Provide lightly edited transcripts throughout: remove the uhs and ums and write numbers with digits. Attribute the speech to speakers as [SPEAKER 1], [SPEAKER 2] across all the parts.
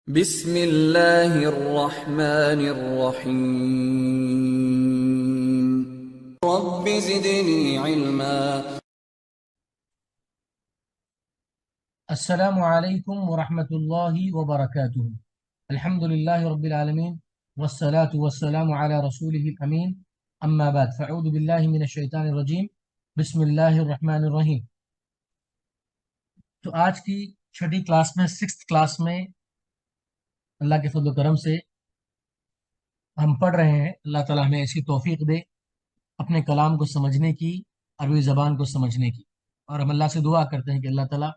[SPEAKER 1] بسم اللہ الرحمن الرحیم رب زدنی علما۔
[SPEAKER 2] السلام علیکم ورحمۃ اللہ وبرکاتہ۔ الحمد للہ رب العالمین والصلاة والسلام علی رسولہ الامین، اما بعد فاعوذ باللہ من الشیطان الرجیم، بسم اللہ الرحمن الرحیم۔ تو آج کی چھٹی کلاس میں، سکسth کلاس میں اللہ کے فضل و کرم سے ہم پڑھ رہے ہیں۔ اللہ تعالیٰ ہمیں ایسی توفیق دے اپنے کلام کو سمجھنے کی، عربی زبان کو سمجھنے کی، اور ہم اللہ سے دعا کرتے ہیں کہ اللہ تعالیٰ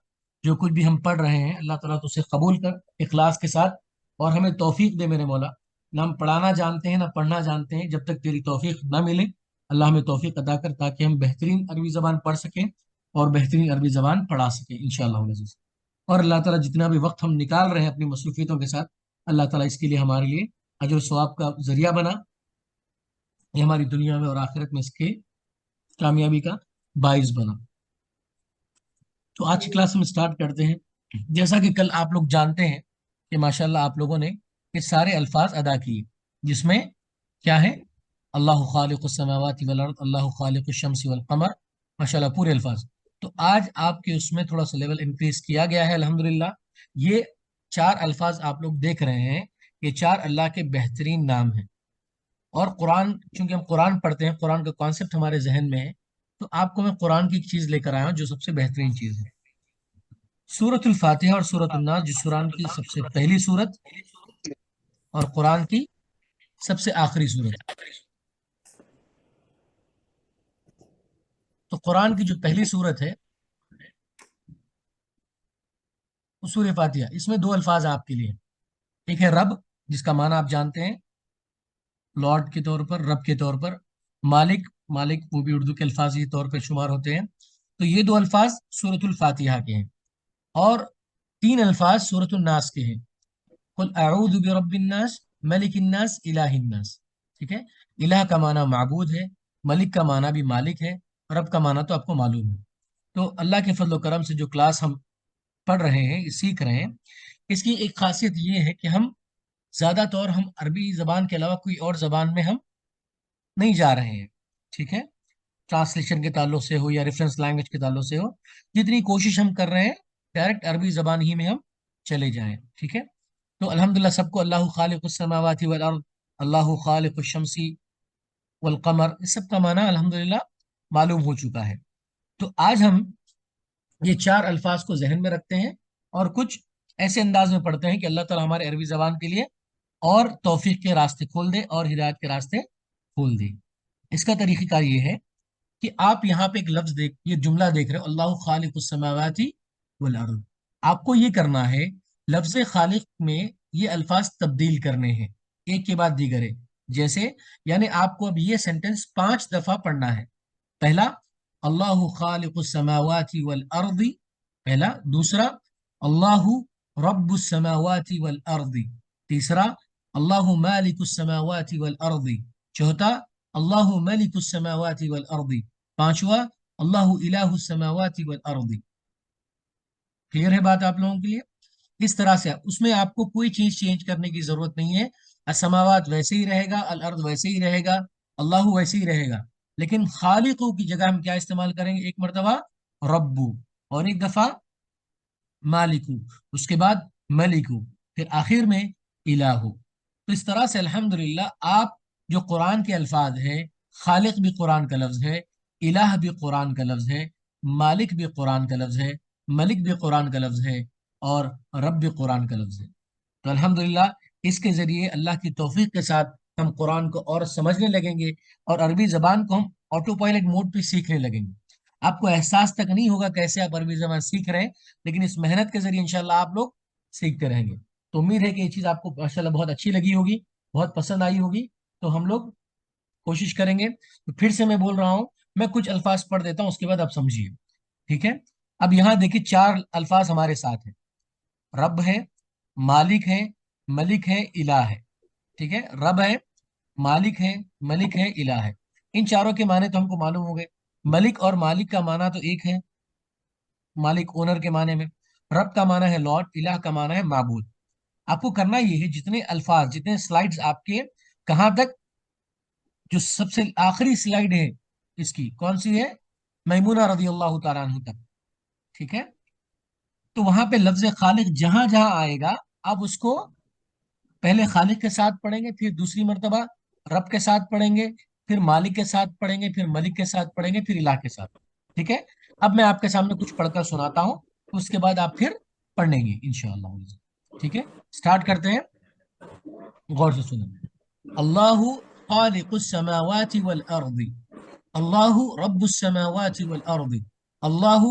[SPEAKER 2] جو کچھ بھی ہم پڑھ رہے ہیں اللہ تعالیٰ تو اسے قبول کر اخلاص کے ساتھ، اور ہمیں توفیق دے میرے مولا۔ نہ ہم پڑھانا جانتے ہیں نہ پڑھنا جانتے ہیں، جب تک تیری توفیق نہ ملے اللہ ہمیں توفیق عطا کر، تاکہ ہم بہترین عربی زبان پڑھ سکیں اور بہترین عربی زبان پڑھا سکیں انشاءاللہ العزیز۔ اور اللہ تعالیٰ جتنا بھی وقت ہم نکال رہے ہیں اپنی مصروفیتوں کے ساتھ، اللہ تعالیٰ اس کے لیے ہمارے لیے اجر و ثواب کا ذریعہ بنا، یہ ہماری دنیا میں اور آخرت میں اس کے کامیابی کا باعث بنا۔ تو آج کی کلاس ہم اسٹارٹ کرتے ہیں۔ جیسا کہ کل آپ لوگ جانتے ہیں کہ ماشاءاللہ آپ لوگوں نے یہ سارے الفاظ ادا کیے، جس میں کیا ہے؟ اللہ خالق السماوات والارض، اللہ خالق الشمس والقمر، ماشاءاللہ پورے الفاظ۔ تو آج آپ کے اس میں تھوڑا سا لیول انکریز کیا گیا ہے الحمدللہ۔ یہ 4 الفاظ آپ لوگ دیکھ رہے ہیں، یہ 4 اللہ کے بہترین نام ہیں۔ اور قرآن، چونکہ ہم قرآن پڑھتے ہیں، قرآن کا کانسیپٹ ہمارے ذہن میں ہے، تو آپ کو میں قرآن کی ایک چیز لے کر آیا ہوں جو سب سے بہترین چیز ہے۔ سورۃ الفاتحہ اور سورۃ الناس، جو قرآن کی سب سے پہلی سورت اور قرآن کی سب سے آخری سورت۔ تو قرآن کی جو پہلی سورت ہے وہ سورہ فاتحہ، اس میں 2 الفاظ آپ کے لیے، ایک ہے رب، جس کا معنی آپ جانتے ہیں لارڈ کے طور پر، رب کے طور پر، مالک، مالک وہ بھی اردو کے الفاظ کے طور پر شمار ہوتے ہیں۔ تو یہ 2 الفاظ سورۃ الفاتحہ کے ہیں، اور 3 الفاظ سورۃ الناس کے ہیں۔ قل اعوذ برب الناس، ملک الناس، الہ الناس۔ ٹھیک ہے، الہ کا معنی معبود ہے، ملک کا معنی بھی مالک ہے، رب کا معنی تو آپ کو معلوم ہے۔ تو اللہ کے فضل و کرم سے جو کلاس ہم پڑھ رہے ہیں، سیکھ رہے ہیں، اس کی ایک خاصیت یہ ہے کہ ہم زیادہ طور ہم عربی زبان کے علاوہ کوئی اور زبان میں ہم نہیں جا رہے ہیں۔ ٹھیک ہے، ٹرانسلیشن کے تعلق سے ہو یا ریفرنس لینگویج کے تعلق سے ہو، جتنی کوشش ہم کر رہے ہیں ڈائریکٹ عربی زبان ہی میں ہم چلے جائیں۔ ٹھیک ہے، تو الحمدللہ سب کو اللہ خالق السماوات والارض، اللہ خالق الشمس والقمر، اس سب کا معنی الحمدللہ معلوم ہو چکا ہے۔ تو آج ہم یہ 4 الفاظ کو ذہن میں رکھتے ہیں اور کچھ ایسے انداز میں پڑھتے ہیں کہ اللہ تعالیٰ ہمارے عربی زبان کے لیے اور توفیق کے راستے کھول دے اور ہدایت کے راستے کھول دے۔ اس کا طریقہ کار یہ ہے کہ آپ یہاں پہ ایک لفظ یہ جملہ دیکھ رہے ہو، اللہ خالق السماوات والارض۔ آپ کو یہ کرنا ہے لفظ خالق میں یہ الفاظ تبدیل کرنے ہیں ایک کے بعد دیگر ہے۔ جیسے یعنی آپ کو اب یہ سینٹنس 5 دفعہ پڑھنا ہے۔ پہلا، اللہ خالق السماوات والارض، پہلا۔ دوسرا، اللہ رب السماوات والارض۔ تیسرا، اللہ مالک السماوات والارض۔ چوتھا، اللہ ملک السماوات والارض۔ پانچواں، اللہ الہ السماوات والارض۔ کلیئر ہے بات آپ لوگوں کے لیے؟ اس طرح سے اس میں آپ کو کوئی چیز چینج کرنے کی ضرورت نہیں ہے۔ السماوات ویسے ہی رہے گا، الارض ویسے ہی رہے گا، اللہ ویسے ہی رہے گا، لیکن خالقو کی جگہ ہم کیا استعمال کریں گے؟ ایک مرتبہ ربو، اور ایک دفعہ مالکو، اس کے بعد ملکو، پھر آخر میں الہو۔ تو اس طرح سے الحمدللہ آپ جو قرآن کے الفاظ ہیں، خالق بھی قرآن کا لفظ ہے، الہ بھی قرآن کا لفظ ہے، مالک بھی قرآن کا لفظ ہے، ملک بھی قرآن کا لفظ ہے، اور رب بھی قرآن کا لفظ ہے۔ تو الحمدللہ اس کے ذریعے اللہ کی توفیق کے ساتھ ہم قرآن کو اور سمجھنے لگیں گے، اور عربی زبان کو ہم آٹو پائلٹ موڈ پہ سیکھنے لگیں گے۔ آپ کو احساس تک نہیں ہوگا کیسے آپ عربی زبان سیکھ رہے ہیں، لیکن اس محنت کے ذریعے انشاءاللہ آپ لوگ سیکھتے رہیں گے۔ تو امید ہے کہ یہ چیز آپ کو ماشاءاللہ بہت اچھی لگی ہوگی، بہت پسند آئی ہوگی۔ تو ہم لوگ کوشش کریں گے۔ تو پھر سے میں بول رہا ہوں، میں کچھ الفاظ پڑھ دیتا ہوں، اس کے بعد آپ سمجھیے۔ ٹھیک ہے، اب یہاں دیکھیے 4 الفاظ ہمارے ساتھ ہیں، رب ہے، مالک ہے، ملک ہے، الہ ہے۔ ٹھیک ہے، رب ہے، مالک ہے، ملک ہے، الہ ہے۔ ان چاروں کے معنی تو ہم کو معلوم ہو گئے۔ ملک اور مالک کا معنی تو ایک ہے، مالک اونر کے معنی میں، رب کا معنی ہے لارڈ، الہ کا معنی ہے معبود۔ آپ کو کرنا یہ ہے جتنے الفاظ جتنے سلائیڈز آپ کے کہاں تک، جو سب سے آخری سلائیڈ ہے اس کی کون سی ہے، میمونہ رضی اللہ تعالیٰ عنہ تک، ٹھیک ہے؟ تو وہاں پہ لفظ خالق جہاں جہاں آئے گا آپ اس کو پہلے خالق کے ساتھ پڑھیں گے، پھر دوسری مرتبہ رب کے ساتھ پڑھیں گے، پھر مالک کے ساتھ پڑھیں گے، پھر ملک کے ساتھ پڑھیں گے، پھر الہ کے ساتھ، ٹھیک ہے؟ اب میں آپ کے سامنے کچھ پڑھ کر سناتا ہوں، اس کے بعد آپ پھر پڑھ لیں گے انشاءاللہ، ٹھیک ہے؟ سٹارٹ کرتے ہیں، غور سے سنیں۔ اللہ خالق السماوات والارض، اللہ رب السماوات والارض، اللہ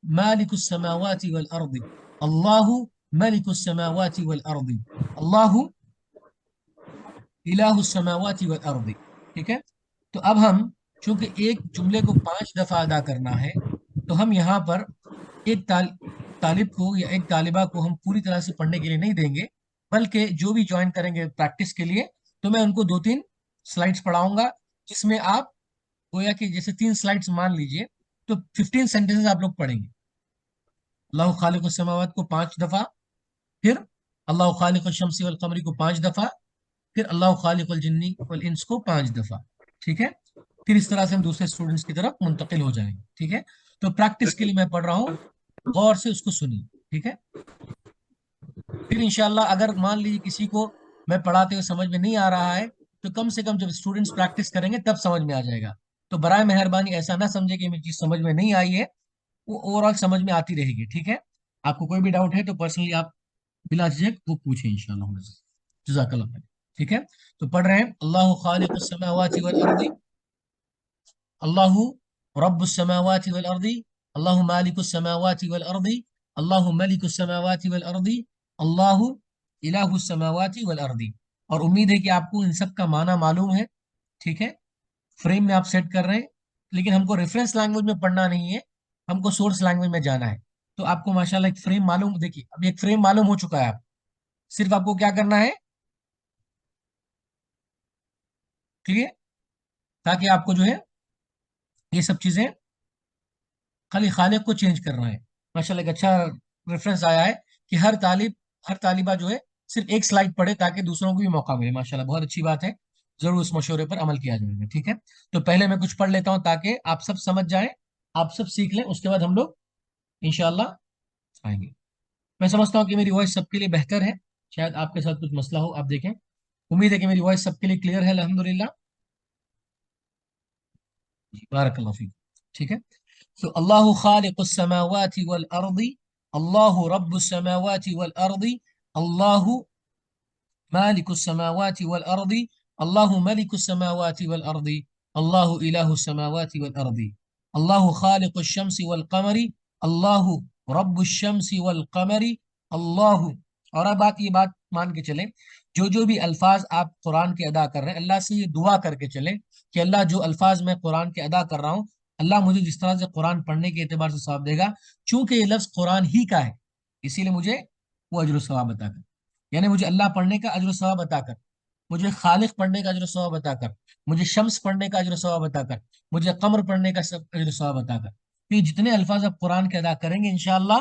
[SPEAKER 2] مالک السماوات والارض، اللہ ملک السماوات والارض، اللہ الہ السماوات والارض، ٹھیک ہے؟ تو اب ہم چونکہ ایک جملے کو 5 دفعہ ادا کرنا ہے، تو ہم یہاں پر ایک طالب کو یا ایک طالبہ کو ہم پوری طرح سے پڑھنے کے لیے نہیں دیں گے، بلکہ جو بھی جوائن کریں گے پریکٹس کے لیے تو میں ان کو 2-3 سلائڈس پڑھاؤں گا، جس میں آپ گویا کہ جیسے 3 سلائڈس مان لیجئے تو 15 سینٹنسز آپ لوگ پڑھیں گے۔ اللہ خالق السماوات کو 5 دفعہ، پھر اللہ خالق الشمس والقمر کو 5 دفعہ، پھر اللہ خالق الجنی والانس کو 5 دفعہ، ٹھیک ہے؟ پھر اس طرح سے ہم دوسرے اسٹوڈنٹس کی طرف منتقل ہو جائیں گے، ٹھیک ہے؟ تو پریکٹس کے لیے میں پڑھ رہا ہوں، غور سے اس کو سنیے، ٹھیک ہے؟ پھر انشاءاللہ اگر مان لیجیے کسی کو میں پڑھاتے ہوئے سمجھ میں نہیں آ رہا ہے تو کم سے کم جب اسٹوڈنٹس پریکٹس کریں گے تب سمجھ میں آ جائے گا، تو برائے مہربانی ایسا نہ سمجھے کہ میری چیز سمجھ میں نہیں آئی ہے، وہ اوور آل سمجھ میں آتی رہے گی، ٹھیک ہے؟ آپ کو کوئی بھی ڈاؤٹ ہے تو پرسنلی آپ بلا جھجک وہ پوچھیں انشاءاللہ، جزاک اللہ خیر، ٹھیک ہے؟ تو پڑھ رہے ہیں، اللہ خالق السماوات والارض، اللہ رب السماوات والارض، اللہ مالک السماوات والارض، اللہ ملک السماوات والارض، اللہ الہ السماوات والارض۔ اور امید ہے کہ آپ کو ان سب کا معنی معلوم ہے، ٹھیک ہے؟ فریم میں آپ سیٹ کر رہے ہیں، لیکن ہم کو ریفرنس لینگویج میں پڑھنا نہیں ہے، ہم کو سورس لینگویج میں جانا ہے۔ تو آپ کو ماشاءاللہ ایک فریم معلوم، دیکھیے اب ایک فریم معلوم ہو چکا ہے، آپ صرف آپ کو کیا کرنا ہے، ٹھیک ہے؟ تاکہ آپ کو جو ہے یہ سب چیزیں خالی خالق کو چینج کرنا ہے۔ ماشاءاللہ ایک اچھا ریفرنس آیا ہے کہ ہر طالبہ جو ہے صرف ایک سلائڈ پڑھے تاکہ دوسروں کو بھی موقع ملے، ماشاءاللہ بہت اچھی بات ہے، ضرور اس مشورے پر عمل کیا جائے گا، ٹھیک ہے؟ تو پہلے میں کچھ پڑھ لیتا ہوں تاکہ آپ سب سمجھ جائیں، آپ سب سیکھ لیں، اس کے بعد ہم لوگ انشاءاللہ آئیں گے۔ میں سمجھتا ہوں کہ میری وائس سب کے لیے بہتر ہے، شاید آپ کے ساتھ کچھ مسئلہ ہو، آپ دیکھیں، امید ہے کہ میری وائس سب کے لیے کلیئر ہے الحمدللہ، بارک اللہ فیک، ٹھیک ہے؟ تو اللہ خالق السماوات والارض، اللہ رب السماوات والارض، اللہ مالک السماوات والارض، اللہ ملک السماوات والارض، اللہ الہ السماوات والارض، اللہ خالق الشمس والقمر، اللہ رب الشمس والقمر، اللہ۔ اور اب یہ بات مان کے چلیں، جو بھی الفاظ آپ قرآن کے ادا کر رہے ہیں اللہ سے یہ دعا کر کے چلیں کہ اللہ جو الفاظ میں قرآن کے ادا کر رہا ہوں، اللہ مجھے جس طرح سے قرآن پڑھنے کے اعتبار سے ثواب دے گا، چونکہ یہ لفظ قرآن ہی کا ہے اسی لیے مجھے وہ اجر و ثواب عطا کر، یعنی مجھے اللہ پڑھنے کا اجر و ثواب عطا کر، مجھے خالق پڑھنے کا اجر و ثواب عطا کر، مجھے شمس پڑھنے کا اجر و ثواب عطا کر، مجھے قمر پڑھنے کا اجر و ثواب عطا کر۔ تو یہ جتنے الفاظ آپ قرآن کے ادا کریں گے انشاءاللہ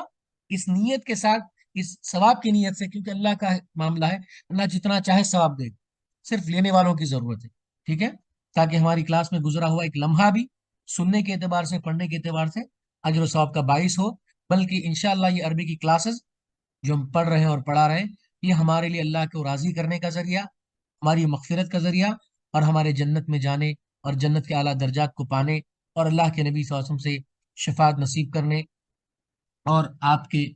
[SPEAKER 2] اس نیت کے ساتھ، اس ثواب کی نیت سے، کیونکہ اللہ کا معاملہ ہے، اللہ جتنا چاہے ثواب دے، صرف لینے والوں کی ضرورت ہے، ٹھیک ہے؟ تاکہ ہماری کلاس میں گزرا ہوا ایک لمحہ بھی سننے کے اعتبار سے، پڑھنے کے اعتبار سے اجر و ثواب کا باعث ہو، بلکہ انشاءاللہ یہ عربی کی کلاسز جو ہم پڑھ رہے ہیں اور پڑھا رہے ہیں یہ ہمارے لیے اللہ کو راضی کرنے کا ذریعہ، ہماری مغفرت کا ذریعہ، اور ہمارے جنت میں جانے اور جنت کے اعلیٰ درجات کو پانے اور اللہ کے نبی صلی اللہ علیہ وسلم سے شفاعت نصیب کرنے اور آپ کے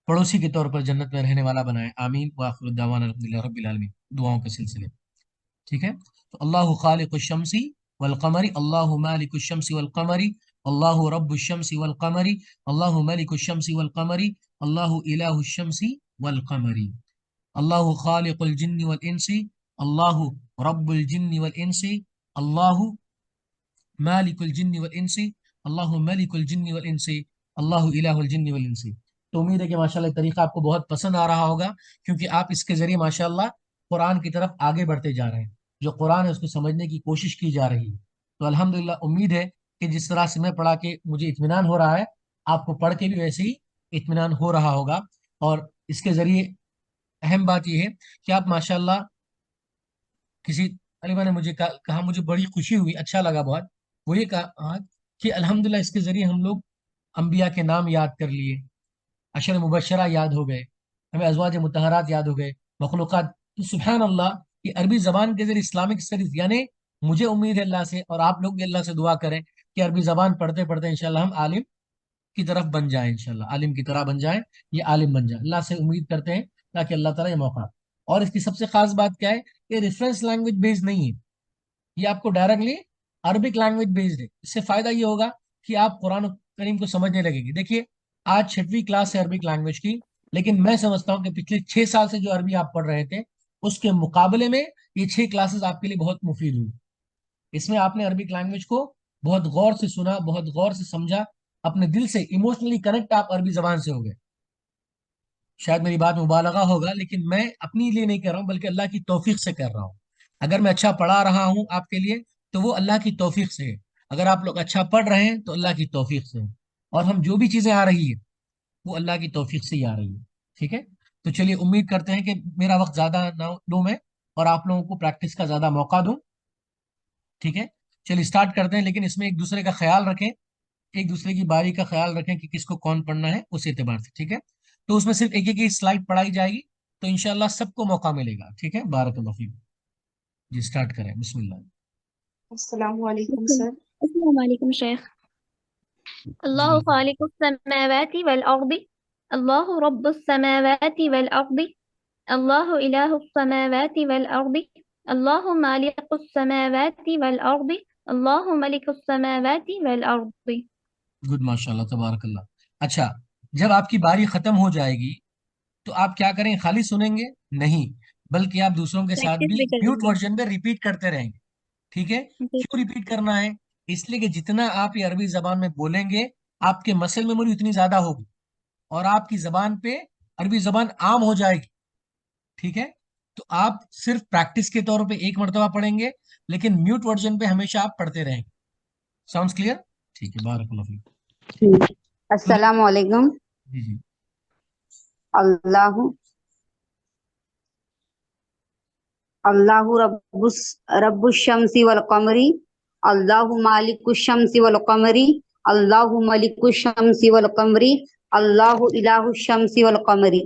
[SPEAKER 2] پڑوسی کے طور پر جنت میں رہنے والا بنائے، آمین وآخر الدعوانا الحمدللہ رب العالمین، دعاؤں کے سلسلے، ٹھیک ہے؟ تو اللہ خالق الشمس والقمر، اللہ مالک الشمس والقمر، اللہ رب الشمس والقمر، اللہ ملک الشمس والقمر، اللہ الہ الشمس والقمر، اللہ خالق الجن والانس، اللہ رب الجن والانس، اللہ مالک الجن والانس، اللہ ملک الجن والانس، اللہ الہ الجن والانس۔ تو امید ہے کہ ماشاءاللہ یہ طریقہ آپ کو بہت پسند آ رہا ہوگا، کیونکہ آپ اس کے ذریعے ماشاءاللہ قرآن کی طرف آگے بڑھتے جا رہے ہیں، جو قرآن ہے اس کو سمجھنے کی کوشش کی جا رہی ہے۔ تو الحمدللہ امید ہے کہ جس طرح سے میں پڑھا کے مجھے اطمینان ہو رہا ہے، آپ کو پڑھ کے بھی ویسے ہی اطمینان ہو رہا ہوگا، اور اس کے ذریعے اہم بات یہ ہے کہ آپ ماشاءاللہ، کسی طالبہ نے مجھے کہا مجھے بڑی خوشی ہوئی، اچھا لگا بہت. وہ یہ کہا کہ الحمدللہ اس کے ذریعے ہم لوگ انبیاء کے نام یاد کر لیے، عشر مبشرہ یاد ہو گئے، ہمیں ازواج مطہرات یاد ہو گئے، مخلوقات. تو سبحان اللہ، کہ عربی زبان کے ذریعے اسلامک اسٹڈیز، یعنی مجھے امید ہے اللہ سے، اور آپ لوگ بھی اللہ سے دعا کریں کہ عربی زبان پڑھتے پڑھتے انشاءاللہ ہم عالم کی طرف بن جائیں، انشاءاللہ عالم کی طرح بن جائیں، یہ عالم بن جائیں. اللہ سے امید کرتے ہیں تاکہ اللہ تعالیٰ یہ موقع. اور اس کی سب سے خاص بات کیا ہے؟ یہ ریفرنس لینگویج بیسڈ نہیں ہے، یہ آپ کو ڈائریکٹلی عربک لینگویج بیسڈ ہے. اس سے فائدہ یہ ہوگا کہ آپ قرآن کریم کو سمجھنے لگیں گے. دیکھیے آج 6ویں کلاس ہے عربک لینگویج کی، لیکن میں سمجھتا ہوں کہ پچھلے 6 سال سے جو عربی آپ پڑھ رہے تھے اس کے مقابلے میں یہ 6 کلاسز آپ کے لیے بہت مفید ہوئی. اس میں آپ نے عربک لینگویج کو بہت غور سے سنا، بہت غور سے سمجھا، اپنے دل سے ایموشنلی کنیکٹ آپ عربی زبان سے ہو گئے. شاید میری بات مبالغہ ہوگا، لیکن میں اپنی لیے نہیں کر رہا ہوں بلکہ اللہ کی توفیق سے کر رہا ہوں. اگر میں اچھا پڑھا رہا ہوں آپ کے لیے تو وہ اللہ کی توفیق سے ہے. اگر آپ لوگ اچھا پڑھ رہے ہیں تو اللہ کی توفیق سے ہے. اور ہم جو بھی چیزیں آ رہی ہیں وہ اللہ کی توفیق سے ہی آ رہی ہے. ٹھیک ہے، تو چلیے امید کرتے ہیں کہ میرا وقت زیادہ نہ لوں میں، اور آپ لوگوں کو پریکٹس کا زیادہ موقع دوں. ٹھیک ہے، چلیے اسٹارٹ کرتے ہیں، لیکن اس میں ایک دوسرے کا خیال رکھیں، ایک دوسرے کی باری کا خیال رکھیں کہ کس کو کون پڑھنا ہے اس اعتبار سے. ٹھیک ہے، تو اس میں صرف ایک ایک سلائڈ پڑھائی جائے گی، تو انشاءاللہ سب کو موقع ملے گا. ٹھیک ہے، بارک اللہ فیکم. جی اسٹارٹ کریں، بسم اللہ.
[SPEAKER 3] السلام علیکم سر.
[SPEAKER 4] السلام علیکم شیخ.
[SPEAKER 2] جی
[SPEAKER 4] اللہ
[SPEAKER 2] بالکل.
[SPEAKER 4] خالق السماوات والأرض، اللہ رب السماوات والأرض، اللہ الہ السماوات والأرض، اللہ مالک السماوات والأرض، اللہ ملک السماوات والأرض.
[SPEAKER 2] گڈ، ماشاء اللہ، تبارک اللہ. اچھا، جب آپ کی باری ختم ہو جائے گی تو آپ کیا کریں؟ خالی سنیں گے نہیں، بلکہ آپ دوسروں کے ساتھ
[SPEAKER 4] پریکٹس
[SPEAKER 2] بھی
[SPEAKER 4] بھی کریں
[SPEAKER 2] میوٹ ورژن پہ ریپیٹ کرتے رہیں گے. ٹھیک ہے،
[SPEAKER 4] گے.
[SPEAKER 2] کیوں ریپیٹ کرنا ہے؟ اس لیے کہ جتنا آپ یہ عربی زبان میں بولیں گے آپ کے مسل میموری اتنی زیادہ ہوگی، اور آپ کی زبان پہ عربی زبان عام ہو جائے گی. ٹھیک ہے، تو آپ صرف پریکٹس کے طور پہ ایک مرتبہ پڑھیں گے، لیکن میوٹ ورژن پہ ہمیشہ آپ پڑھتے رہیں گے. Sounds clear? ٹھیک ہے، بارک اللہ فیک.
[SPEAKER 5] السلام علیکم.
[SPEAKER 2] جی جی.
[SPEAKER 5] اللہ اللہ رب الشمس والقمری، اللہ مالک الشمس والقمری، اللہ ملک الشمس والقمری، اللہ الہ الشمس والقمری.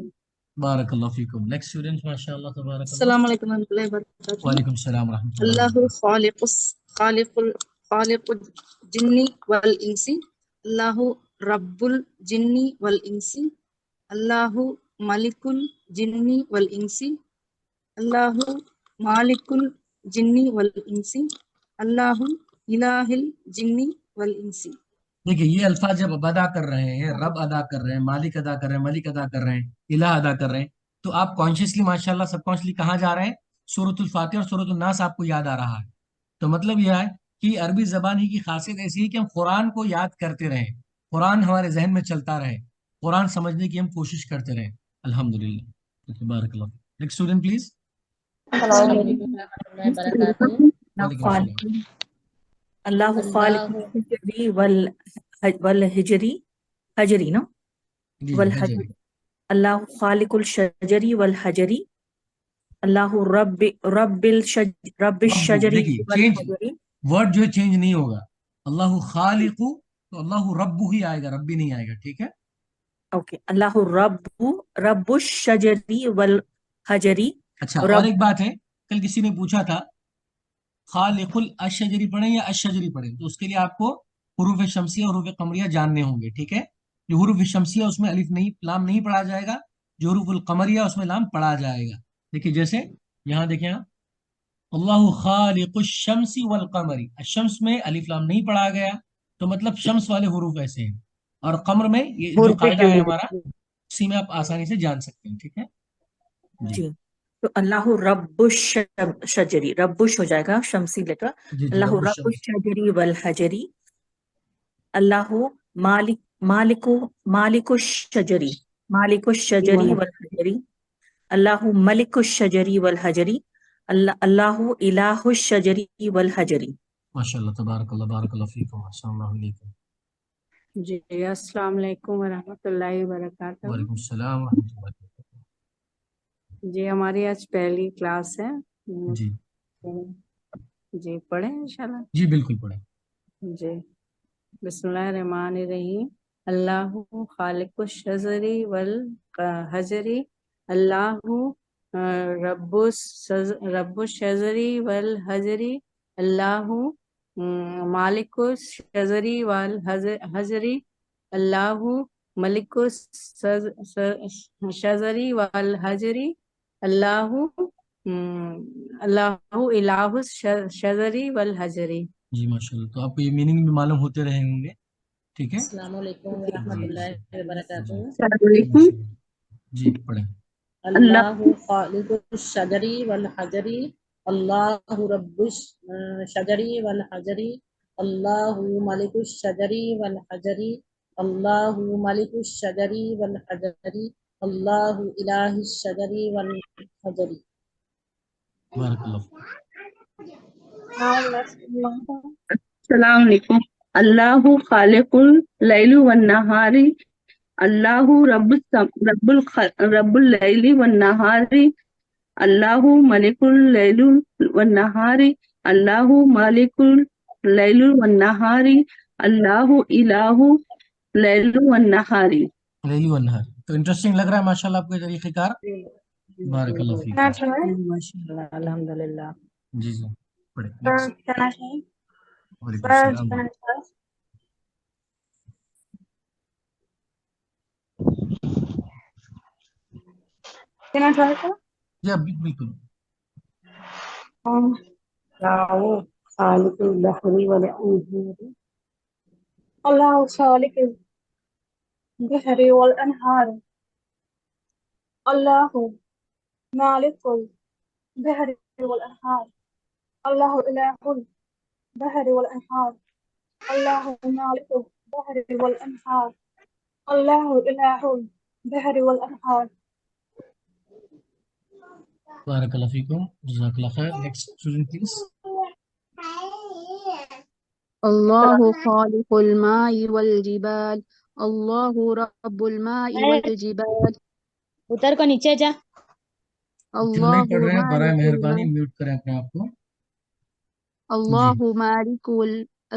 [SPEAKER 2] بارک اللہ فیکم. نیکسٹ اسٹوڈنٹ، ماشاء اللہ، تبارک اللہ.
[SPEAKER 3] السلام علیکم ورحمۃ اللہ وبرکاتہ.
[SPEAKER 2] وعلیکم السلام ورحمۃ اللہ
[SPEAKER 3] اللہ
[SPEAKER 2] وبرکاتہ.
[SPEAKER 3] خالق الجن والانس، اللہ رب الجن والانس، اللہ ملک الجن والانس، اللہ مالک الجن والانس، اللہ الہ الجن والانس.
[SPEAKER 2] دیکھیے یہ الفاظ جب اب ادا کر رہے ہیں، رب ادا کر رہے ہیں، مالک ادا کر رہے ہیں، ملک ادا کر رہے ہیں، الہ ادا کر رہے ہیں، تو آپ کانشیسلی ماشاءاللہ سب کانشیسلی کہاں جا رہے ہیں؟ سورۃ الفاتحہ اور سورۃ الناس آپ کو یاد آ رہا ہے. تو مطلب یہ ہے کہ عربی زبان ہی کی خاصیت ایسی ہے کہ ہم قرآن کو یاد کرتے رہیں، قرآن ہمارے ذہن میں چلتا رہے، قرآن سمجھنے کی ہم کوشش کرتے رہیں. الحمدللہ، بارک اللہ. Next student please.
[SPEAKER 6] السلام علیکم ورحمۃ اللہ وبرکاتہ.
[SPEAKER 2] وعلیکم السلام.
[SPEAKER 6] اللہ خالق الشجری والحجری، حجری نا،
[SPEAKER 2] جی جی
[SPEAKER 6] والحجری. اللہ خالق الشجری والحجری، اللہ رب الشجری
[SPEAKER 2] دیکھیے چینج،
[SPEAKER 6] والحجری.
[SPEAKER 2] ورڈ جو ہے چینج نہیں ہوگا. اللہ خالق تو اللہ رب ہی آئے گا، ربی نہیں آئے گا. ٹھیک ہے،
[SPEAKER 6] اوکے. اللہ رب الشجری والحجری.
[SPEAKER 2] اچھا اور ایک بات ہے، کل کسی نے پوچھا تھا خالق الشجری پڑھیں یا اشجری پڑھیں، تو اس کے لیے آپ کو حروف شمسیہ اور حروف قمریہ جاننے ہوں گے. ٹھیک ہے، جو حروف شمسیہ اس میں الف نہیں، لام نہیں پڑھا جائے گا، جو حروف القمریہ اس میں لام پڑھا جائے گا. دیکھیے جیسے یہاں دیکھیں آپ، اللہ خالق الشمس والقمری، الشمس میں الف لام نہیں پڑھا گیا تو مطلب شمس والے حروف ایسے ہیں، اور قمر میں یہ جو قاعدہ ہے ہمارا اسی میں آپ آسانی سے جان سکتے ہیں. ٹھیک ہے
[SPEAKER 6] جی، تو اللہ رب الشجری، ربش ہو جائے گا شمسی لیٹر.
[SPEAKER 2] جی جی،
[SPEAKER 6] اللہ
[SPEAKER 2] رب
[SPEAKER 6] رب
[SPEAKER 2] الشمس.
[SPEAKER 6] الشجری والحجری، اللہ مالک الشجری، مالک الشجری والحجری، اللہ ملک الشجری والحجری، اللہ الہ الشجری والحجری.
[SPEAKER 2] ماشاء اللہ، تبارک اللہ، بارک اللہ فیکم، السلام علیکم.
[SPEAKER 7] جی السلام علیکم ورحمۃ اللہ وبرکاتہ.
[SPEAKER 2] وعلیکم السلام ورحمۃ اللہ وبرکاتہ.
[SPEAKER 7] جی ہماری آج پہلی کلاس ہے.
[SPEAKER 2] جی
[SPEAKER 7] جی پڑھیں انشاءاللہ.
[SPEAKER 2] جی بالکل پڑھیں.
[SPEAKER 7] جی بسم اللہ الرحمن الرحیم. اللہ خالق الشجری والحجری اللہ رب الشجری والحجری اللہ مالک الشجری والحجری اللہ ملک الشجری والحجری اللہ اللہ الہ الشجری والحجری.
[SPEAKER 2] جی ماشاء اللہ. تو آپ کو یہ میننگ بھی معلوم ہوتے رہے ہوں گے. ٹھیک ہے.
[SPEAKER 8] السلام علیکم ورحمۃ اللہ وبرکاتہ.
[SPEAKER 5] السلام علیکم.
[SPEAKER 2] جی پڑھیں.
[SPEAKER 8] اللہ خالق الشجری والحجری اللہ رب الشجری والحجری اللہ ملک الشجری والحجری اللہ ملک الشجری والحجری اللہ الہ الشجری والحجری.
[SPEAKER 2] بارک اللہ فیک.
[SPEAKER 9] السلام علیکم. اللہ خالق اللیل والنہار اللہ رب اللیل والنہار اللہ ملک اللیل والنہار اللہ مالک اللیل والنہار اللہ الہ اللیل والنہار.
[SPEAKER 2] لیلی والنہار. تو انٹرسٹنگ لگ رہا ہے ماشاء اللہ آپ کو یہ طریقہ کار. بارک اللہ فیک.
[SPEAKER 7] ماشاءاللہ الحمدللہ.
[SPEAKER 2] جی جی پڑھیں. وعلیکم السلام. جی بالکل.
[SPEAKER 5] خالق البحر والأنهار
[SPEAKER 9] اللہ خالق البحر والأنہار اللہ مالک البحر والأنہار اللہ الہ البحر والأنہار اللہ مالک البحر والأنہار اللہ الہ البحر والأنہار.
[SPEAKER 2] بارک اللہ فیکم. جزاک اللہ خیر. Next student please.
[SPEAKER 5] اللہ خالق الماء والجبال اللہ رب الماء والجبال
[SPEAKER 8] اتر کو نیچے جا.
[SPEAKER 2] جو نہیں
[SPEAKER 5] اللہ
[SPEAKER 2] پڑھ رہے ہیں برائے
[SPEAKER 5] مالک
[SPEAKER 2] مہربانی
[SPEAKER 5] الماء
[SPEAKER 2] میوٹ کریں اپنے آپ کو. جی
[SPEAKER 5] اللہ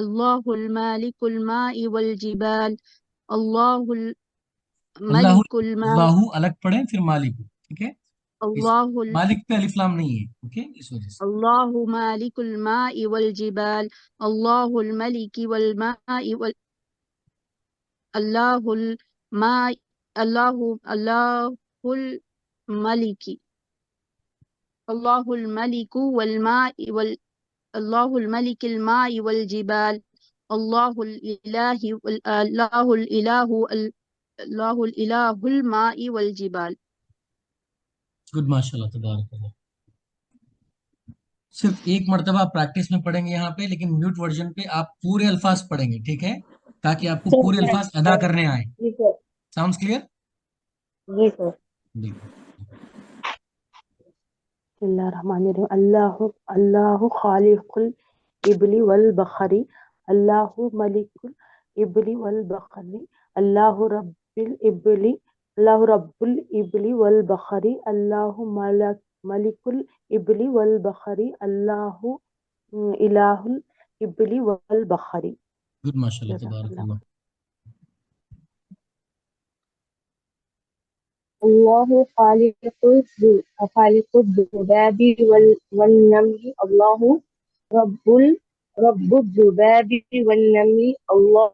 [SPEAKER 5] اللہ المالک الماء والجبال اللہ
[SPEAKER 2] اللہ
[SPEAKER 5] ملک الماء
[SPEAKER 2] اللہ الگ پڑھیں پھر مالک. ٹھیک ہے.
[SPEAKER 5] اللہ
[SPEAKER 2] مالک پہ الف لام نہیں ہے. اوکے اس وجہ سے.
[SPEAKER 5] اللہ مالک الماء والجبال اللہ الملک والماء اللہ الماء اللہ الملک اللہ الملک والماء اللہ الملک الماء والجبال اللہ الہ اللہ الہ الماء والجبال.
[SPEAKER 2] گڈ ماشاء اللہ تبارک اللہ. صرف ایک مرتبہ آپ پریکٹس میں پڑھیں گے یہاں پہ, لیکن میوٹ ورژن پہ آپ پورے الفاظ پڑھیں گے. ٹھیک ہے. تاکہ آپ کو پورے الفاظ ادا کرنے آئیں.
[SPEAKER 5] جی سر.
[SPEAKER 2] Sounds clear.
[SPEAKER 5] جی سر.
[SPEAKER 2] بالکل.
[SPEAKER 9] بسم اللہ الرحمن الرحیم. اللہ خالق الابل والبقر اللہ ملک الابل والبقر اللہ رب الابل والبقر اللہ ملک الابل والبقر اللہ الہ الابل والبقر.
[SPEAKER 2] گڈ ماشاء اللہ تبارک اللہ.
[SPEAKER 9] اللہ خالق الذباب والنمل اللہ رب الذباب والنمل اللہ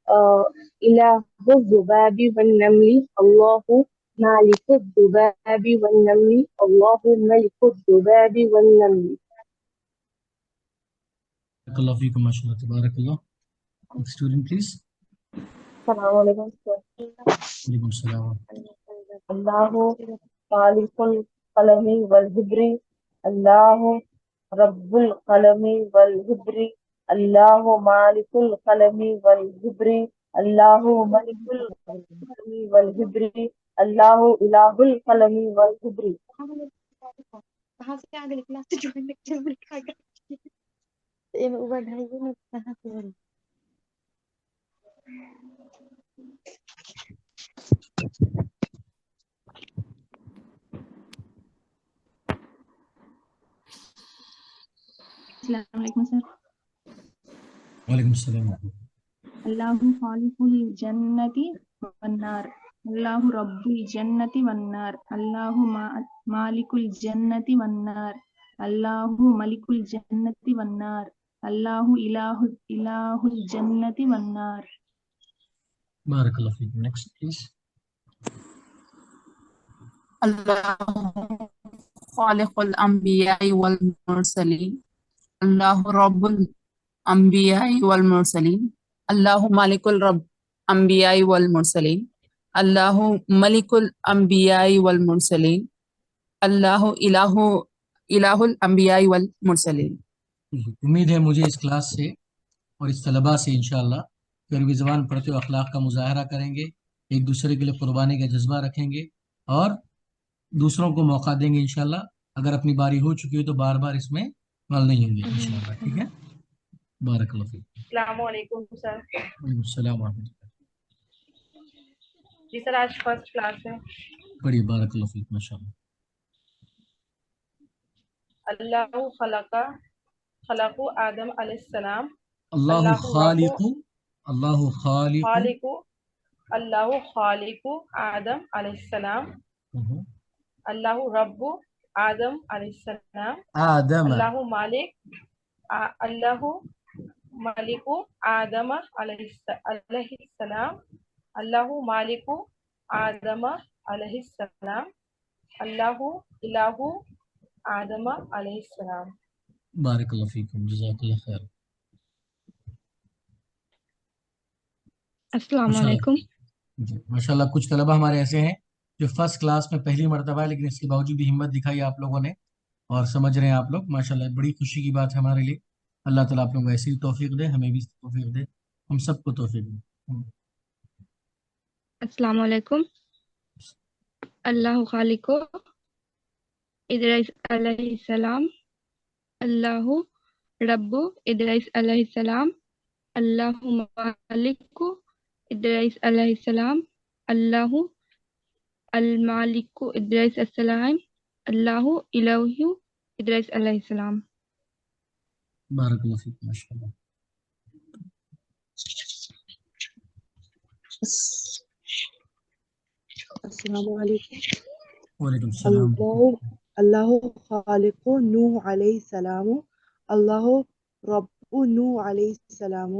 [SPEAKER 9] الہ الذباب والنمل اللہ مالک الذباب والنمل اللہ ملک الذباب والنمل.
[SPEAKER 2] بارک اللہ فیکم. ماشاء اللہ تبارک اللہ. Next student please.
[SPEAKER 9] السلام علیکم.
[SPEAKER 2] وعلیکم السلام.
[SPEAKER 9] اللہ خالق القلم والحبر اللہ رب القلم والحبر اللہ مالک القلم والحبر اللہ ملک القلم والحبر اللہ الہ القلم والحبر. کہاں سے آگے کلاس سے جوائن لیکچر میں لکھا گیا بڑھائیے نا کہاں سے بڑھ.
[SPEAKER 5] السلام علیکم سر.
[SPEAKER 2] وعلیکم السلام.
[SPEAKER 5] اللہ خالق الجنت والنار. اللہ رب الجنت والنار. اللہ مالک الجنت والنار. اللہ ملک الجنت والنار. اللہ الہ الجنت والنار.
[SPEAKER 2] بارک اللہ فیکم. Next please.
[SPEAKER 5] اللہ خالق الانبیاء والمرسلین. اللہ رب الانبیاء والمرسلین. اللہ مالک الرب انبیاء والمرسلین. اللہ ملک الانبیاء والمرسلین. اللہ الہ الانبیاء والمرسلین.
[SPEAKER 2] امید ہے مجھے اس کلاس سے اور اس طلباء سے انشاءاللہ کہ عربی زبان پڑھتے ہوئے اخلاق کا مظاہرہ کریں گے، ایک دوسرے کے لیے قربانی کا جذبہ رکھیں گے اور دوسروں کو موقع دیں گے انشاءاللہ. اگر اپنی باری ہو چکی ہے تو بار بار اس میں مل نہیں ہوں گے انشاءاللہ. ٹھیک ہے. بارک اللہ فیک.
[SPEAKER 9] السلام علیکم سر.
[SPEAKER 2] وعلیکم السلام ورحمۃ اللہ.
[SPEAKER 9] جی سر آج فرسٹ کلاس ہے.
[SPEAKER 2] بڑی بارک اللہ فیک. ماشاء اللہ.
[SPEAKER 9] اللہ خلق آدم علیہ السلام.
[SPEAKER 2] اللہ خالق
[SPEAKER 9] اللہ خالق آدم علیہ السلام. اللہ رب آدم علیہ السلام.
[SPEAKER 2] آدم.
[SPEAKER 9] اللہ ملک آدم علیہ السلام. اللہ مالک آدم علیہ السلام. اللہ الہ آدم علیہ السلام.
[SPEAKER 2] بارک اللہ فیکم. جزاک اللہ خیر.
[SPEAKER 5] السلام علیکم.
[SPEAKER 2] جی ماشاء اللہ. کچھ طلبہ ہمارے ایسے ہیں جو فرسٹ کلاس میں پہلی مرتبہ ہے لیکن اس کے باوجود بھی ہمت دکھائی آپ لوگوں نے اور سمجھ رہے ہیں آپ لوگ. ماشاء اللہ بڑی خوشی کی بات ہے ہمارے لیے. اللہ تعالیٰ آپ لوگوں کو ایسی توفیق دے، ہمیں بھی توفیق دے، ہم سب کو توفیق دے.
[SPEAKER 5] السلام علیکم. اللہ خالق ادریس علیہ السلام. اللہ رب ادریس علیہ السلام. اللہ مالک ادریس علیہ السلام. اللہ المالک ادریس السلام. اللہ الہ ادریس علیہ السلام.
[SPEAKER 2] بارک اللہ فیک. ماشاء اللہ.
[SPEAKER 10] السلام علیکم.
[SPEAKER 2] وعلیکم السلام.
[SPEAKER 10] اللہ خالق نوح علیہ السلام. اللہ رب نوح علیہ السلام.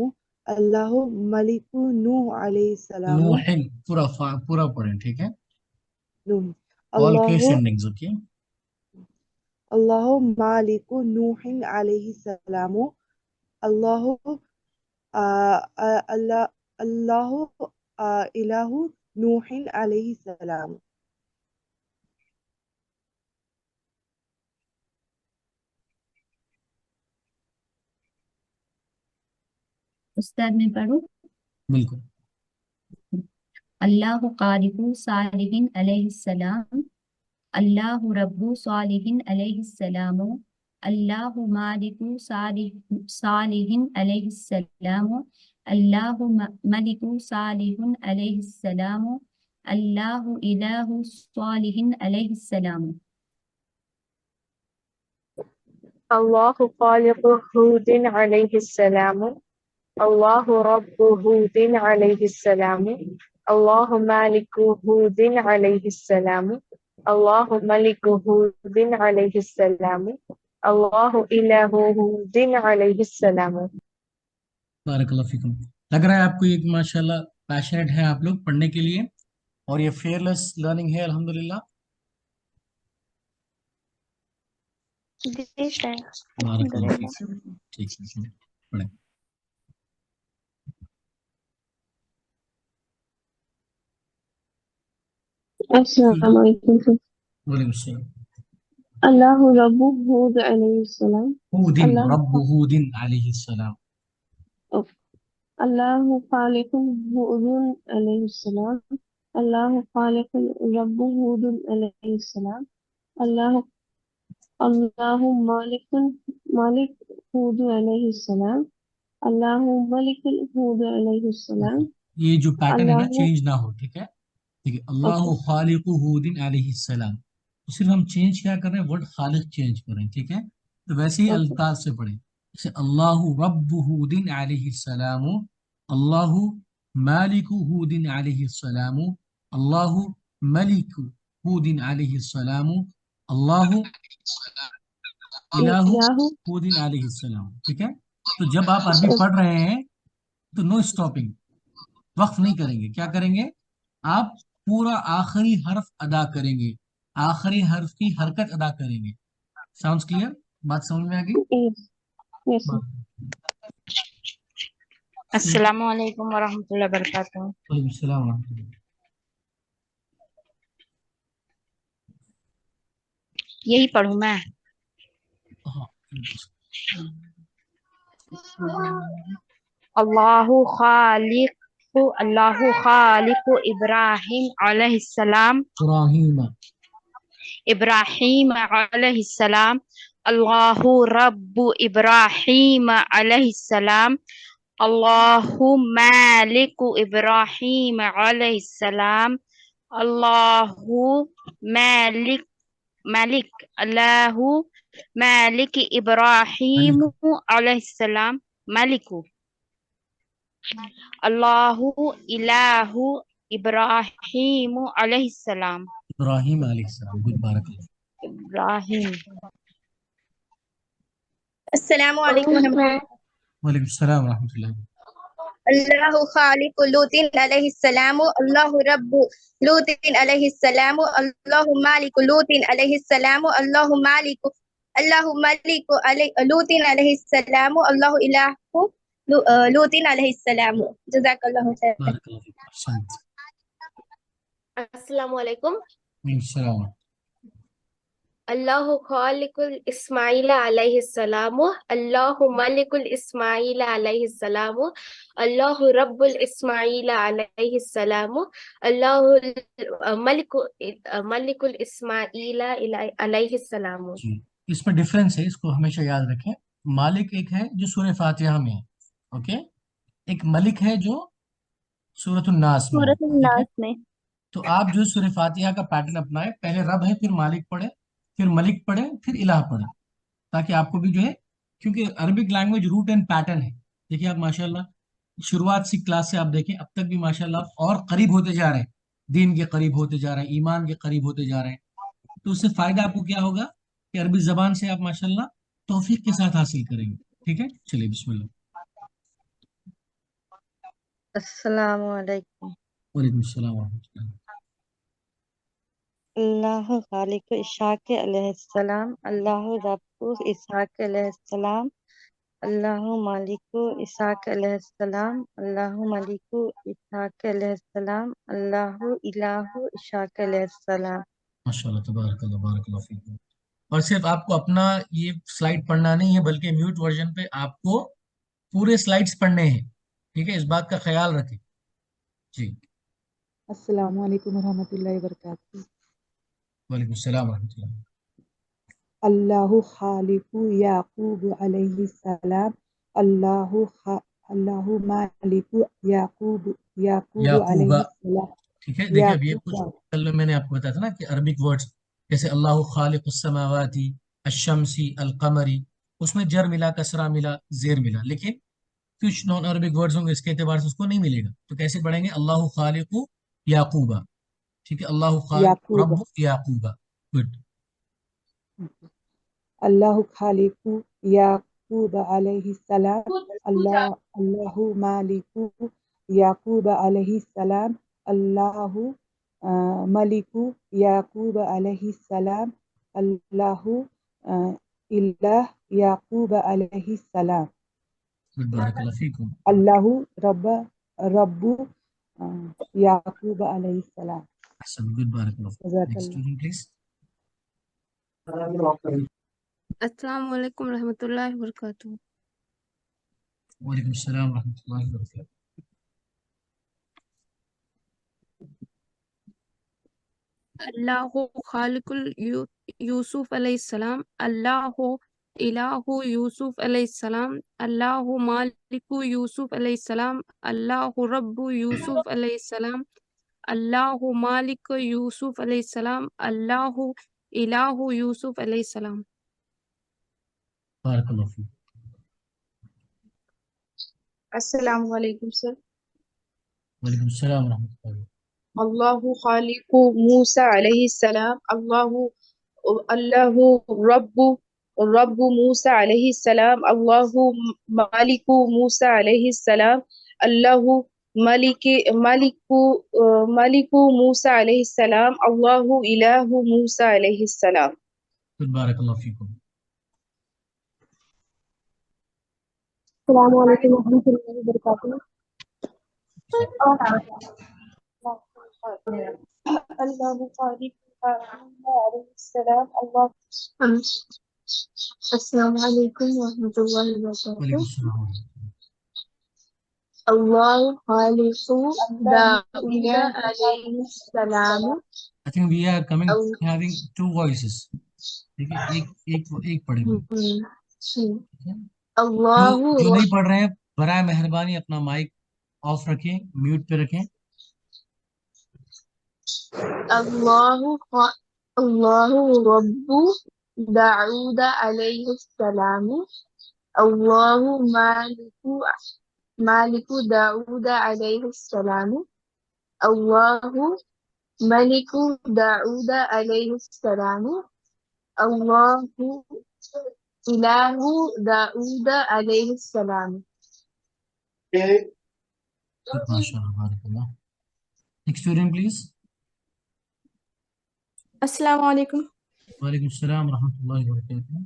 [SPEAKER 10] اللہ ملک نوح علیہ السلام.
[SPEAKER 2] پورا پڑھیں. ٹھیک ہے.
[SPEAKER 10] نوح
[SPEAKER 2] All case endings, okay?
[SPEAKER 10] اللہ مالک نوح علیہ السلام. اللہ الہ نوح علیہ السلام.
[SPEAKER 11] استاد میں پڑھوں؟
[SPEAKER 2] بالکل.
[SPEAKER 11] اللہ خالق صالح علیہ السلام. اللہ رب صالح علیہ السلام. اللہ مالک صالح علیہ السلام. اللہ ملک صالح علیہ السلام. اللہ الہ صالح علیہ السلام.
[SPEAKER 9] اللہ خالق ہود علیہ السلام. اللہ رب ہود علیہ السلام. اللہ مالک ہود علیہ السلام. اللہ ملک ہود علیہ السلام. اللہ الہ ہود علیہ السلام.
[SPEAKER 2] بارک اللہ فیکم. لگ رہا ہے آپ کو ایک ماشاءاللہ پیشنیٹ ہے آپ لوگ پڑھنے کے لیے اور یہ فیئرلیس لرننگ ہے الحمدللہ. بارک اللہ فیکم. ٹھیک ہے پڑھیں.
[SPEAKER 9] السلام علیکم.
[SPEAKER 2] وعلیکم السلام.
[SPEAKER 9] اللہ رب ہود علیہ السلام.
[SPEAKER 2] رب ہود علیہ السلام.
[SPEAKER 9] اللہ خالق ہود علیہ السلام. اللہ خالق رب ہود علیہ السلام. اللہ مالک ہود علیہ السلام. اللہ ملک ہود علیہ السلام.
[SPEAKER 2] یہ جو پیٹرن ہے نا چینج نہ ہو. ٹھیک ہے. ٹھیک ہے. اللہ خالق ہود علیہ السلام. تو صرف ہم چینج کیا کر رہے ہیں؟ ورڈ خالق چینج کر رہے ہیں. ٹھیک ہے. تو ویسے ہی الفاظ سے پڑھیں. جیسے اللہ رب ہود علیہ السلام، اللہ مالک ہود علیہ السلام، اللہ ملک ہود علیہ السلام، اللہ الہ
[SPEAKER 9] الہ
[SPEAKER 2] ہود علیہ السلام. ٹھیک ہے، تو جب آپ عربی پڑھ رہے ہیں تو نو اسٹاپنگ، وقف نہیں کریں گے. کیا کریں گے؟ آپ پورا آخری حرف ادا کریں گے، آخری حرف کی حرکت ادا کریں گے. Sounds clear? بات سمجھ میں آ گئی؟
[SPEAKER 9] یس سر.
[SPEAKER 5] السلام علیکم ورحمۃ اللہ وبرکاتہ.
[SPEAKER 2] وعلیکم السلام ورحمۃ اللہ.
[SPEAKER 5] یہی پڑھوں میں.
[SPEAKER 2] ہاں،
[SPEAKER 5] اللہ خالق ابراہیم علیہ السلام،
[SPEAKER 2] ابراہیم
[SPEAKER 5] ابراہیم علیہ السلام. اللہ رب ابراہیم علیہ السلام، اللہ مالک ابراہیم علیہ السلام، اللہ مالک اللہ مالک ابراہیم علیہ السلام، مالک اللہ الہ ابراہیم علیہ السلام،
[SPEAKER 2] ابراہیم علیہ السلام. گڈ، بارک اللہ.
[SPEAKER 5] ابراہیم.
[SPEAKER 12] السلام علیکم ورحمۃ اللہ.
[SPEAKER 2] وعلیکم السلام ورحمۃ اللہ.
[SPEAKER 12] اللہ خالق لوط علیہ السلام، اللہ رب لوط علیہ السلام، اللہ مالک لوط علیہ السلام، اللہ مالک لوط علیہ السلام، اللہ الہ لوط علیہ السلام. جزاک اللہ خیر.
[SPEAKER 2] بارک اللہ فیک. احسنت.
[SPEAKER 13] السلام علیکم.
[SPEAKER 2] وعلیکم السلام.
[SPEAKER 13] اللہ خالق الاسماعیل علیہ السلام، اللہ ملک الاسماعیل علیہ السلام، اللہ رب الاسماعیل علیہ السلام، اللہ ملک الاسماعیل علیہ السلام.
[SPEAKER 2] جی، اس میں ڈفرینس ہے، اس کو ہمیشہ یاد رکھیں. مالک ایک ہے جو سورہ فاتحہ میں ہے، اوکے، ایک ملک ہے جو سورۃ الناس میں ہے.
[SPEAKER 4] سورۃ
[SPEAKER 2] ٹھیک ہے،
[SPEAKER 4] الناس میں.
[SPEAKER 2] تو آپ جو سورہ فاتحہ کا پیٹرن اپنائیں، پہلے رب ہے پھر مالک پڑھے، پھر ملک پڑھے، پھر الہ پڑھے، تاکہ آپ کو بھی جو ہے، کیونکہ Arabic language root and pattern ہے. دیکھیے آپ ماشاءاللہ شروعات سے کلاس سے آپ دیکھیں اب تک بھی ماشاءاللہ اور قریب ہوتے جا رہے ہیں، دین کے قریب ہوتے جا رہے ہیں، ایمان کے قریب ہوتے جا رہے ہیں. تو اس سے فائدہ آپ کو کیا ہوگا کہ عربی زبان سے آپ ماشاءاللہ توفیق کے ساتھ حاصل کریں گے. ٹھیک ہے، چلیے بسم اللہ.
[SPEAKER 14] السلام علیکم.
[SPEAKER 2] وعلیکم السلام ورحمۃ اللہ.
[SPEAKER 14] اللہ خالق اسحاق علیہ السلام، اللہ رب اسحاق علیہ السلام، اللہ مالک اسحاق علیہ السلام، اللہ ملک اسحاق علیہ السلام، اللہ الہ اسحاق علیہ السلام.
[SPEAKER 2] ماشاءاللہ، تبارک اللہ، بارک اللہ فیکم. اور صرف آپ کو اپنا یہ سلائڈ پڑھنا نہیں ہے بلکہ میوٹ ورژن پہ آپ کو پورے سلائڈز پڑھنے ہیں. ٹھیک ہے، اس بات کا خیال رکھیں. جی.
[SPEAKER 10] السلام علیکم ورحمۃ اللہ وبرکاتہ.
[SPEAKER 2] وعلیکم السلام ورحمۃ اللہ.
[SPEAKER 10] اللہ خالق یعقوب علیہ السلام، اللہ مالک یعقوب علیہ
[SPEAKER 2] یعقوبہ.
[SPEAKER 10] السلام.
[SPEAKER 2] ٹھیک ہے، دیکھیں اب یہ کچھ
[SPEAKER 10] یعقوب.
[SPEAKER 2] کل میں نے آپ کو بتایا تھا نا کہ عربک ورڈز جیسے اللہ خالق السماواتی، الشمسی، القمری، اس میں جر ملا، کسرہ ملا، زیر ملا، لیکن کچھ نان عربک ورڈز ہوں گے اس کے اعتبار سے اس کو نہیں ملے گا. تو کیسے پڑھیں گے؟ اللہ خالق یعقوبہ. ٹھیک ہے، اللہ خالق
[SPEAKER 10] یعقوب.
[SPEAKER 2] رب یعقوبہ. گڈ.
[SPEAKER 10] اللہ خالق یعقوب علیہ السلام، اللہ مالک یعقوب علیہ السلام، اللہ ملک یعقوب علیہ السلام، اللہ الہ یعقوب علیہ السلام،
[SPEAKER 2] گڈ، بارک اللہ فیکم.
[SPEAKER 10] اللہ رب یعقوب علیہ السلام.
[SPEAKER 2] احسن، گڈ، بارک اللہ فیکم.
[SPEAKER 10] جزاک
[SPEAKER 2] نیکسٹ
[SPEAKER 10] اللہ.
[SPEAKER 2] Student please.
[SPEAKER 15] السلام علیکم ورحمۃ اللہ وبرکاتہ.
[SPEAKER 2] وعلیکم السلام ورحمۃ اللہ وبرکاتہ.
[SPEAKER 15] اللہ خالق یوسف علیہ السلام، اللہ الہ یوسف علیہ السلام، اللہ مالک یوسف علیہ السلام، اللہ رب یوسف علیہ السلام، اللہ مالک یوسف علیہ السلام، اللہ الہ یوسف علیہ السلام.
[SPEAKER 2] بارک اللہ فیکم.
[SPEAKER 16] السلام علیکم سر.
[SPEAKER 2] وعلیکم السلام ورحمۃ اللہ.
[SPEAKER 16] اللہ خالق موسیٰ علیہ السلام. اللہ رب موسیٰ علیہ السلام. اللہ مالک موسیٰ علیہ السلام. اللہ مالک موسیٰ علیہ السلام. اللہ الہ موسیٰ علیہ السلام.
[SPEAKER 2] بارک اللہ فیکم.
[SPEAKER 9] السلام علیکم ورحمۃ اللہ وبرکاتہ.
[SPEAKER 16] اللہ خالق علیہ السلام. السلام علیکم ورحمۃ اللہ
[SPEAKER 2] وعلیکم
[SPEAKER 16] وبرکاتہ.
[SPEAKER 2] السلام.
[SPEAKER 16] اللہ خالق داؤد علیہ السلام.
[SPEAKER 2] I think we are coming having two voices. ٹھیک ہے, ایک پڑھیں گے.
[SPEAKER 16] اللہ
[SPEAKER 2] جو نہیں پڑھ رہے ہیں برائے مہربانی اپنا مائک آف رکھیں, میوٹ پہ رکھیں.
[SPEAKER 16] اللہ رب داؤد علیہ السلام. اللہ مالک داؤد علیہ السلام. اللہ ملک داؤد علیہ السلام. اللہ الہ داؤد علیہ السلام.
[SPEAKER 2] ماشاءاللہ, بارک اللہ. Next student please.
[SPEAKER 16] السلام علیکم.
[SPEAKER 2] وعلیکم السلام ورحمۃ اللہ وبرکاتہ.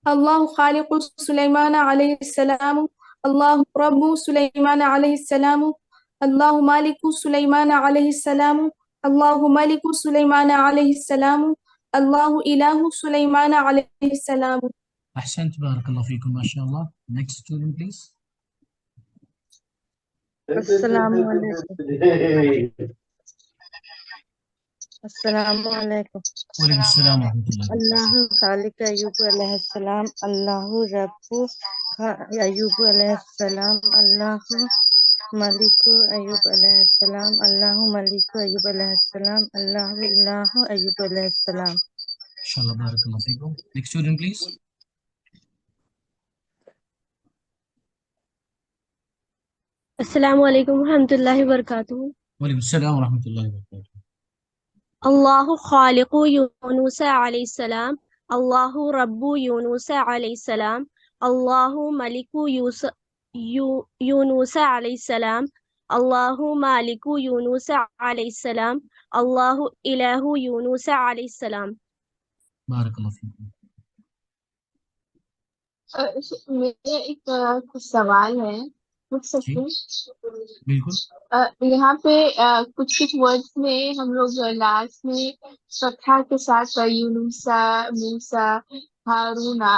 [SPEAKER 16] اللہ خالق سلیمان علیہ السلام. اللہ رب سلیمان علیہ السلام. اللہ مالک سلیمان علیہ السلام. اللہ ملک سلیمان علیہ السلام. اللہ الہ سلیمان علیہ السلام.
[SPEAKER 2] احسنت, بارک اللہ فیکم. ماشاءاللہ. Next student please.
[SPEAKER 14] السلام علیکم. السلام علیکم.
[SPEAKER 2] وعلیکم السلام ورحمۃ اللہ.
[SPEAKER 14] اللہ خالق ایوب علیہ السلام. اللہ رب ایوب علیہ السلام. اللہ ملک ایوب علیہ السلام. اللہ ملک ایوب علیہ السلام. اللہ الہ ایوب علیہ السلام.
[SPEAKER 2] انشاءاللہ, بارک اللہ فیکم. Next student please.
[SPEAKER 9] السلام علیکم ورحمۃ اللہ وبرکاتہ.
[SPEAKER 2] وعلیکم السلام ورحمۃ اللہ وبرکاتہ.
[SPEAKER 9] اللہ خالق یونس علیہ السلام. اللہ رب یونس علیہ السلام. اللہ ملک یونس علیہ السلام. اللہ مالک یونس علیہ السلام. اللہ الہ یونس علیہ السلام.
[SPEAKER 2] بارک اللہ فیکم.
[SPEAKER 16] میرا ایک کچھ سوال ہے, پوچھ سکتے ہیں؟
[SPEAKER 2] بالکل.
[SPEAKER 16] یہاں پہ کچھ ورڈز میں ہم لوگ لاسٹ میں فتحہ کے ساتھ یونسا موسیٰ ہارونا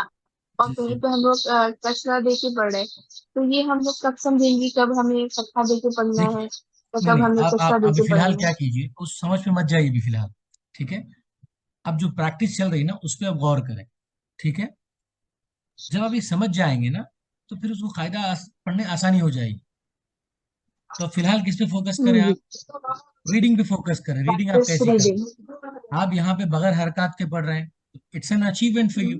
[SPEAKER 16] اور کہیں پہ ہم لوگ کسرہ دے کے پڑھ رہے, تو یہ ہم لوگ کب سمجھیں گے کب ہمیں فتحہ دے کے پڑھنا ہے اور کب ہمیں کسرہ دے
[SPEAKER 2] ابھی
[SPEAKER 16] کے
[SPEAKER 2] فی الحال
[SPEAKER 16] پڑھنا
[SPEAKER 2] کیا
[SPEAKER 16] ہے؟
[SPEAKER 2] کیجیے, اس سمجھ پہ مت جائیے بھی فی الحال. ٹھیک ہے, اب جو پریکٹس چل رہی ہے نا اس پہ اب غور کریں. ٹھیک ہے, جب آپ یہ سمجھ جائیں گے نا تو پھر اس کو قاعدہ پڑھنے آسانی ہو جائے گی. تو فی الحال کس پہ فوکس کریں آپ؟ ریڈنگ پہ فوکس کریں. ریڈنگ آپ کیسے کریں؟ آپ یہاں پہ بغیر حرکات کے پڑھ رہے ہیں, it's an achievement for you.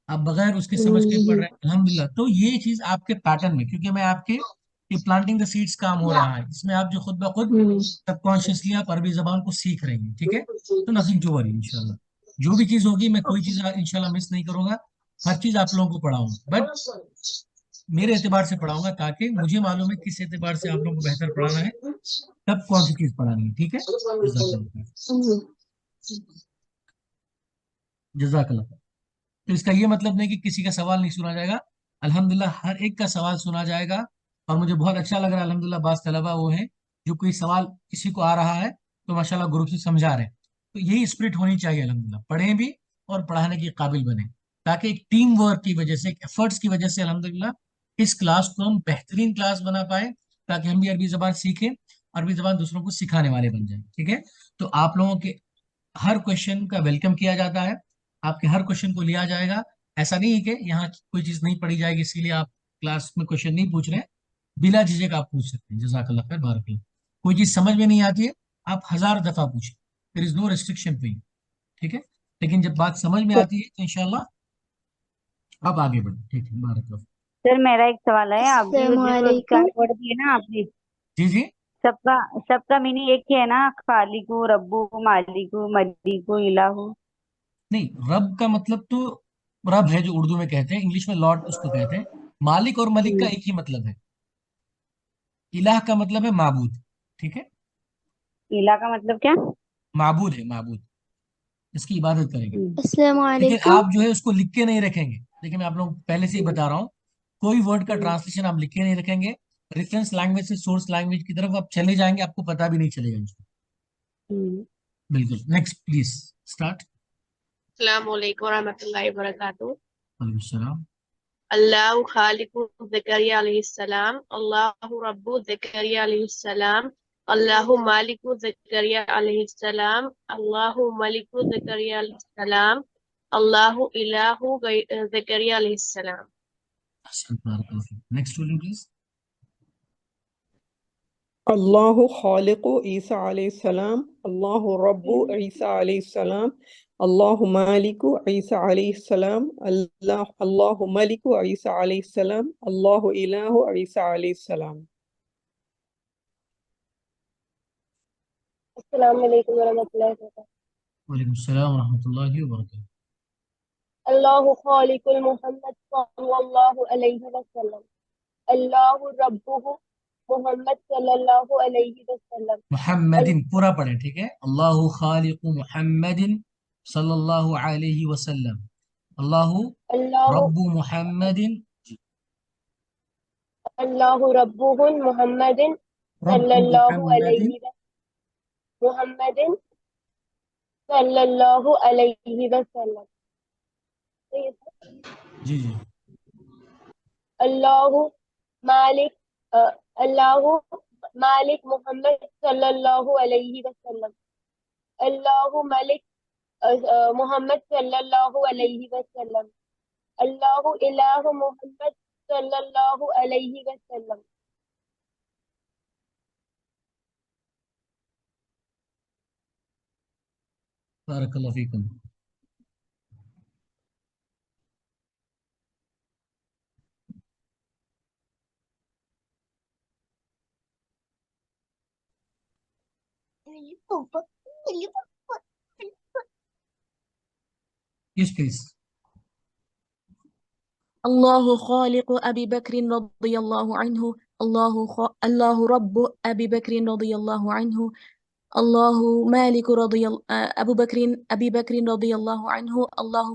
[SPEAKER 2] آپ بغیر اس کے سمجھ کے پڑھ رہے ہیں, الحمدللہ. تو یہ چیز آپ کے پیٹرن میں, کیونکہ میں آپ کے یہ پلانٹنگ دا سیڈس کام ہو رہا ہے, اس میں آپ جو خود بخود سب کانشیسلی آپ عربی زبان کو سیکھ رہے ہیں. ٹھیک ہے, تو نتھنگ ٹو وری. انشاءاللہ جو بھی چیز ہوگی میں کوئی چیز انشاءاللہ مس نہیں کروں گا, ہر چیز آپ لوگوں کو پڑھاؤں گا, بٹ میرے اعتبار سے پڑھاؤں گا تاکہ مجھے معلوم ہے کس اعتبار سے آپ لوگوں کو بہتر پڑھانا ہے, تب کون سی چیز پڑھانی ہے. ٹھیک ہے, جزاک اللہ. تو اس کا یہ مطلب نہیں کہ کسی کا سوال نہیں سنا جائے گا, الحمدللہ ہر ایک کا سوال سنا جائے گا. اور مجھے بہت اچھا لگ رہا ہے الحمدللہ, بعض طلبہ وہ ہیں جو کوئی سوال کسی کو آ رہا ہے تو ماشاءاللہ گروپ سے سمجھا رہے ہیں. تو یہی اسپرٹ ہونی چاہیے الحمدللہ, پڑھیں بھی اور پڑھانے کے قابل بنیں, تاکہ ایک ٹیم ورک کی وجہ سے, ایک ایفرٹس کی وجہ سے الحمدللہ اس کلاس کو ہم بہترین کلاس بنا پائیں, تاکہ ہم بھی عربی زبان سیکھیں, عربی زبان دوسروں کو سکھانے والے بن جائیں. ٹھیک ہے, تو آپ لوگوں کے ہر کوشچن کا ویلکم کیا جاتا ہے, آپ کے ہر کوشچن کو لیا جائے گا. ایسا نہیں ہے کہ یہاں کوئی چیز نہیں پڑھی جائے گی اسی لیے آپ کلاس میں کوشچن نہیں پوچھ رہے ہیں, بلا جھجک آپ پوچھ سکتے ہیں. جزاک اللہ خیر, بارک اللہ. کوئی چیز سمجھ میں نہیں آتی ہے آپ 1000 دفعہ پوچھیں, دیر از نو ریسٹرکشن پہ. ٹھیک ہے, لیکن جب بات سمجھ میں آتی ہے تو انشاءاللہ آپ آگے بڑھیں. ٹھیک ہے, بارک اللہ.
[SPEAKER 17] سر میرا ایک سوال ہے، آپ جو
[SPEAKER 12] السلام
[SPEAKER 17] جو
[SPEAKER 12] علیکم.
[SPEAKER 17] چار ورڈ دیے نا آپ نے،
[SPEAKER 2] جی جی
[SPEAKER 17] سب کا میننگ ایک ہی ہے نا، خالق ربو مالک ملیک الہ؟
[SPEAKER 2] نہیں، رب کا مطلب تو رب ہے جو اردو میں کہتے ہیں، انگلش میں لارڈ اس کو کہتے ہیں. مالک اور ملک کا ایک ہی مطلب ہے. الہ کا مطلب ہے معبود. ٹھیک ہے،
[SPEAKER 17] الہ کا مطلب کیا؟
[SPEAKER 2] معبود ہے، معبود اس کی عبادت کریں گے.
[SPEAKER 12] السلام
[SPEAKER 2] لیکن
[SPEAKER 12] علیکم.
[SPEAKER 2] آپ جو ہے اس کو لکھ کے نہیں رکھیں گے. لیکن میں آپ لوگ پہلے سے ہی بتا رہا ہوں، کوئی ورڈ کا ٹرانسلیشن آپ لکھ کے نہیں رکھیں گے. ریفرنس لینگویج سے سورس لینگویج کی طرف آپ چلے جائیں گے، آپ کو پتہ بھی نہیں چلے گا اس کو. بالکل. Next please start.
[SPEAKER 16] السلام علیکم ورحمۃ اللہ وبرکاتہ.
[SPEAKER 2] وعلیکم السلام.
[SPEAKER 16] اللہ خالق زکریا علیہ السلام، اللہ رب زکریا علیہ السلام، اللہ مالک زکریا علیہ السلام، اللہ ملک زکریا علیہ السلام، اللہ الہ زکریا علیہ السلام.
[SPEAKER 2] Next please.
[SPEAKER 18] اللہ خالق عیسیٰ علیہ السلام، اللہ رب عیسیٰ علیہ السلام، اللہ مالک عیسیٰ علیہ السلام، اللہ ملک عیسیٰ علیہ السلام، اللہ الہ عیسیٰ علیہ السلام.
[SPEAKER 13] السلام علیکم ورحمۃ اللہ وبرکاتہ.
[SPEAKER 2] وعلیکم السلام ورحمۃ اللہ وبرکاتہ.
[SPEAKER 13] اللہ خالق محمد صلی اللہ علیہ وسلم، اللہ ربہ محمد صلی اللہ علیہ وسلم.
[SPEAKER 2] محمد پورا پڑھیں. ٹھیک ہے، اللہ خالق محمد صلی اللہ علیہ وسلم، اللہ
[SPEAKER 13] اللہ
[SPEAKER 2] رب محمد،
[SPEAKER 13] اللہ ربہ محمد
[SPEAKER 2] رب
[SPEAKER 13] صلی اللہ
[SPEAKER 2] محمد.
[SPEAKER 13] علیہ محمد صلی اللہ علیہ وسلم.
[SPEAKER 2] جی جی.
[SPEAKER 13] اللہ مالک اللہ مالک محمد صلی اللہ علیہ وسلم، اللہ ملک محمد صلی اللہ علیہ وسلم، اللہ الہ محمد صلی اللہ علیہ وسلم.
[SPEAKER 2] بارک اللہ فیکم. Yes, please.
[SPEAKER 19] الله خالق أبي بكر رضي الله عنه، الله رب أبي بكر رضي الله عنه، الله مالك أبي بكر رضي الله عنه، الله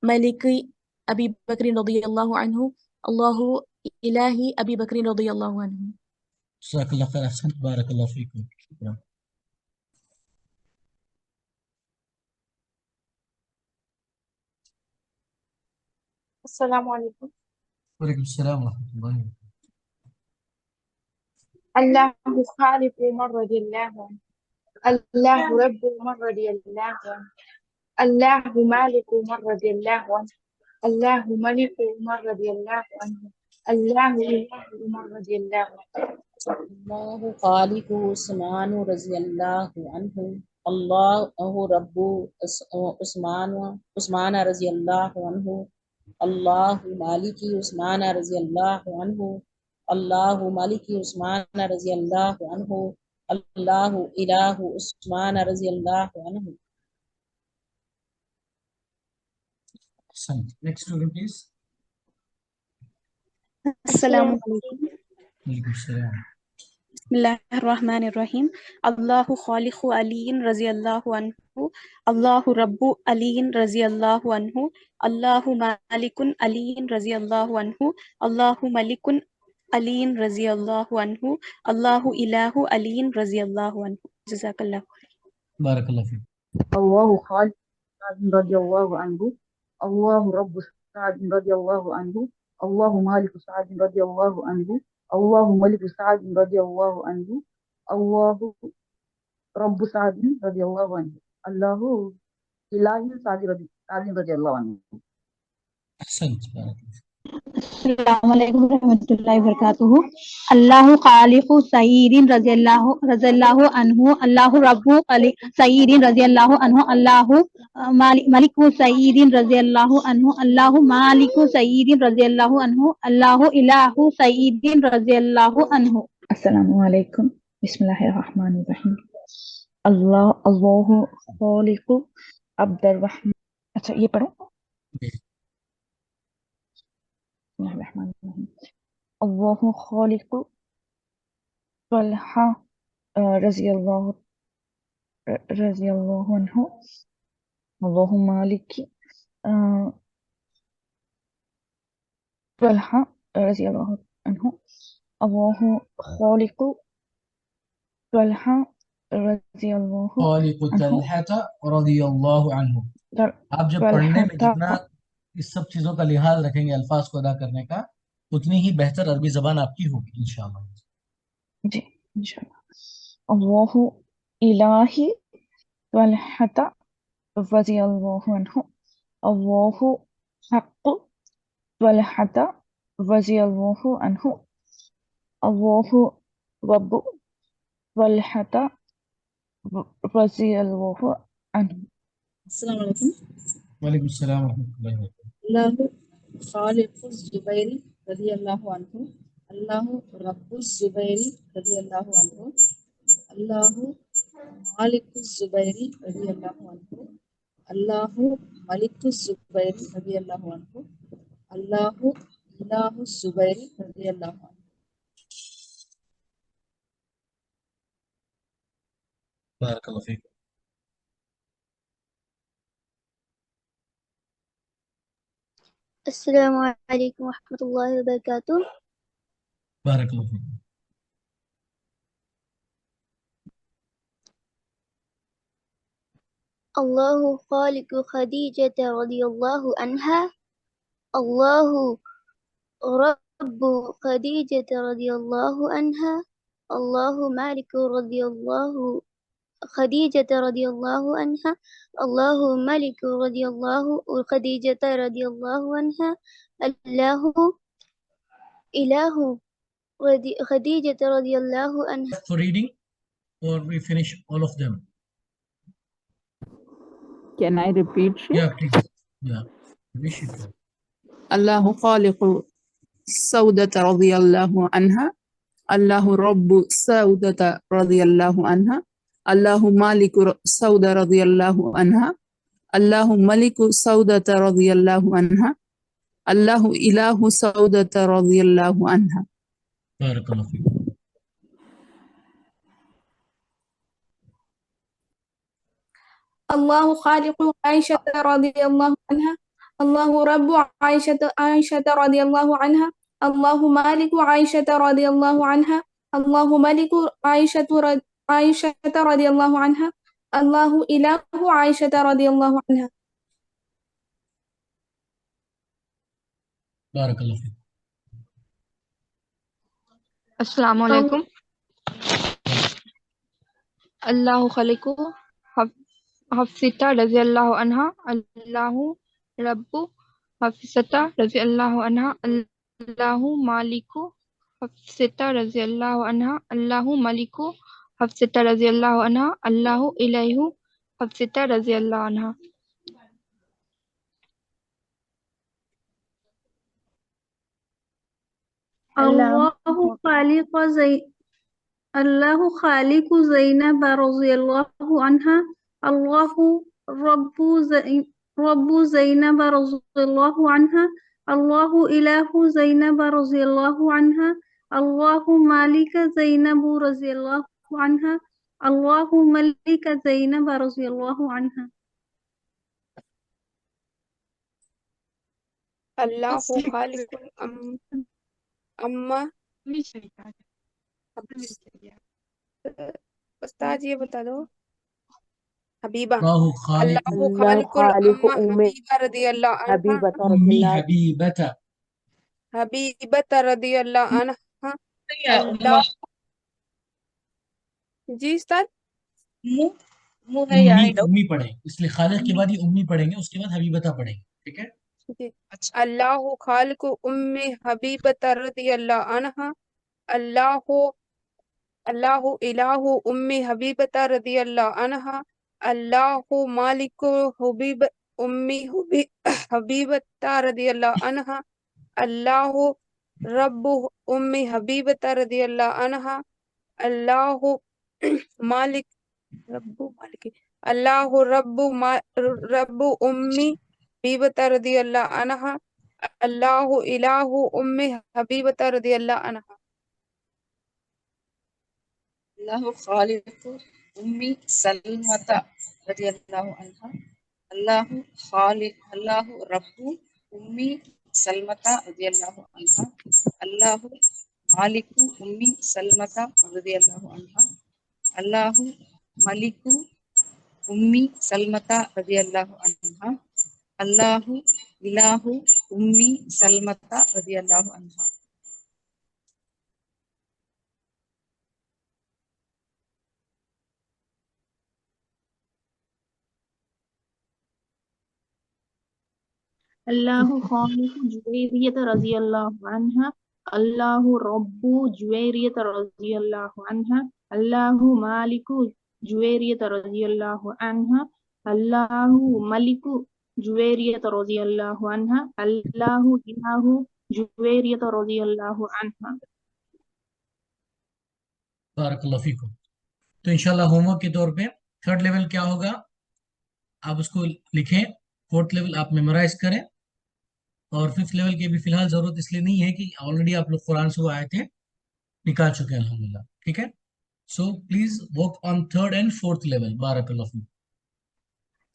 [SPEAKER 19] ملك أبي بكر رضي الله عنه، الله إله أبي بكر رضي الله عنه.
[SPEAKER 2] جزاک اللہ خیر. احسنت. بارک اللہ فیکم. شکرا.
[SPEAKER 16] السلام علیکم.
[SPEAKER 2] وعلیکم السلام ورحمۃ اللہ وبرکاتہ.
[SPEAKER 16] اللہ خالق عمر رضی اللہ عنہ، اللہ رب عمر رضی اللہ عنہ، اللہ مالک عمر رضی اللہ عنہ، اللہ ملک عمر رضی اللہ عنہ، اللہ الہ عمر رضی اللہ عنہ.
[SPEAKER 8] اللہ خالق عثمان رضی اللہ عنہ، اللہ رب عثمان رضی اللہ عنہ، اللہ مالک عثمان رضی اللہ عنہ، اللہ مالک عثمان رضی اللہ عنہ، اللہ الہ عثمان رضی اللہ عنہ.
[SPEAKER 2] Next please.
[SPEAKER 20] السلام علیکم.
[SPEAKER 2] وعلیکم السلام.
[SPEAKER 20] بسم اللہ الرحمن الرحیم. اللہ خالق علی رضی اللہ عنہ، اللہ رب علی رضی اللہ عنہ، اللہ مالک علی رضی اللہ عنہ، اللہ ملک علی رضی اللہ عنہ، اللہ الہ علی رضی اللہ عنہ. جزاک اللہ.
[SPEAKER 2] بارک اللہ فیکم.
[SPEAKER 10] الله خالق سعد رضي الله عنه، الله رب سعد رضي الله عنه، الله مالك سعد رضي الله عنه، الله ملك سعد رضي الله عنه، الله رب سعد رضي الله عنه، الله إله سعد رضي الله عنه.
[SPEAKER 2] احسنت. بارک اللہ.
[SPEAKER 21] السلام علیکم ورحمۃ اللہ وبرکاتہ. اللہ خالق سعید رضی اللہ عنہ. اللہ رب سعید رضی اللہ عنہ. اللہ ملک سعید رضی اللہ عنہ. اللہ مالک سعید رضی اللہ عنہ. اللہ الہ سعید رضی اللہ عنہ.
[SPEAKER 22] السلام علیکم. بسم اللہ الرحمن الرحیم. اللہ خالق عبد الرحمن. اچھا یہ پڑھو. بسم اللہ الرحمن الرحیم. اللہ خالق طلحہ رضی اللہ عنہ. اللہ مالک طلحہ رضی اللہ عنہ. اللہ خالق طلحہ رضی اللہ
[SPEAKER 2] خالق طلحہ رضی اللہ عنہ. آپ جب پڑھنے میں جتنا اس سب چیزوں کا لحاظ رکھیں گے الفاظ کو ادا کرنے کا اتنی ہی بہتر عربی زبان آپ کی ہوگی انشاءاللہ.
[SPEAKER 22] جی انشاءاللہ. اللہ الہ طلحہ رضی اللہ عنہ. اللہ حق طلحہ رضی اللہ عنہ. اللہ رب طلحہ رضی اللہ عنہ.
[SPEAKER 3] السلام علیکم.
[SPEAKER 2] وعلیکم السلام ورحمۃ اللہ وبرکاتہ.
[SPEAKER 3] اللہ خالق الزبیر رضی اللہ عنہ. اللہ رب الزبیر رضی اللہ عنہ. اللہ مالک الزبیر رضی اللہ عنہ. اللہ ملک الزبیر رضی اللہ عنہ. اللہ الہ الزبیر رضی اللہ عنہ.
[SPEAKER 2] بارک اللہ فیک.
[SPEAKER 23] السلام علیکم ورحمۃ اللہ وبرکاتہ.
[SPEAKER 2] بارک اللہ فیک.
[SPEAKER 23] اللہ خالق خدیجۃ رضی اللہ عنہا. اللہ رب خدیجۃ رضی اللہ عنہا. اللہ مالک رضی اللہ خدیجۃ رضی اللہ عنہا. اللہ ملک رضی اللہ خدیجۃ رضی اللہ عنہا. اللہ الہ خدیجۃ رضی اللہ عنہا.
[SPEAKER 2] For reading or we finish all of them?
[SPEAKER 10] Can I repeat it?
[SPEAKER 2] Yeah, please. Yeah. Finish it.
[SPEAKER 24] اللہ خالق سودۃ رضی اللہ عنہا. اللہ رب سودۃ رضی اللہ عنہا. اللہ مالک سودہ رضی اللہ عنہا. اللہ ملک سودۃ رضی اللہ عنہا. اللہ الہ سودۃ رضی اللہ عنہا.
[SPEAKER 2] بارک اللہ فیک.
[SPEAKER 25] اللہ خالق عائشہ رضی اللہ عنہا. اللہ رب عائشہ رضی اللہ عنہا. اللہ مالک عائشہ رضی اللہ عنہا. اللہ ملک عائشہ رضی اللہ عنہا. اللہ الہ عائشہ رضی اللہ عنہا.
[SPEAKER 2] بارک اللہ فیک.
[SPEAKER 5] السلام علیکم. اللہ خالق حفصہ رضی اللہ عنہا. اللہ رب حفصہ رضی اللہ عنہا. اللہ مالک حفصہ رضی اللہ عنہا. اللہ ملک حفصہ رضی اللہ عنہا. اللہ الہ حفصہ رضی اللہ عنہا.
[SPEAKER 25] اللہ خالق زینب رضی اللہ عنہا. اللہ رب زینب رضی اللہ عنہا. اللہ الہ زینب رضی اللہ عنہا. اللہ مالک زینب رضی اللہ عنہا. اللہ ملک زینب رضی اللہ عنہا.
[SPEAKER 15] اللہ خالق اما. استاد یہ بتا دو. حبیبہ. اللہ خالق حبیبہ رضی اللہ عنہ. حبیبہ رضی اللہ عنہ. اللہ جی استاد
[SPEAKER 2] امی پڑھیں اس لیے خالق کے بعد یہ امی پڑھیں گے اس کے بعد حبیبتہ پڑھیں گے. ٹھیک ہے.
[SPEAKER 15] اللہ خالق امی حبیبۃ رضی اللہ عنہا اللہ الہ امی حبیبۃ رضی اللہ عنہا اللہ مالک حبیب امی حبیبۃ رضی اللہ عنہا اللہ رب امی حبیبۃ رضی اللہ عنہا اللہ مالک اللہ رب امی حبیبۃ رضی اللہ عنہا اللہ الہ امی حبیبۃ رضی اللہ عنہا
[SPEAKER 3] اللہ خالق امی سلمۃ رضی اللہ عنہا اللہ رب امی سلمۃ رضی اللہ عنہا اللہ مالک امی سلمۃ رضی اللہ عنہا اللہ ملک امی سلمۃ رضی اللہ عنہا اللہ الہ امی سلمۃ رضی اللہ عنہا.
[SPEAKER 1] اللہ خالق جویریت رضی اللہ عنہ اللہ رب جویریت رضی اللہ عنہ اللہ مالک جویریت رضی اللہ عنہ اللہ ملک جویریت رضی اللہ عنہ اللہ الہ جویریت رضی اللہ عنہ.
[SPEAKER 2] بارک اللہ فیکم. تو انشاءاللہ ہوم ورک کے طور پہ تھرڈ لیول کیا ہوگا آپ اس کو لکھیں, فورتھ لیول آپ میمورائز کریں, اور ففتھ لیول کی بھی فی الحال ضرورت اس لیے نہیں ہے کہ آلریڈی آپ لوگ قرآن سے وہ آیتیں نکال چکے ہیں الحمدللہ. ٹھیک ہے, so please work on third and fourth level. بارک اللہ فیکم.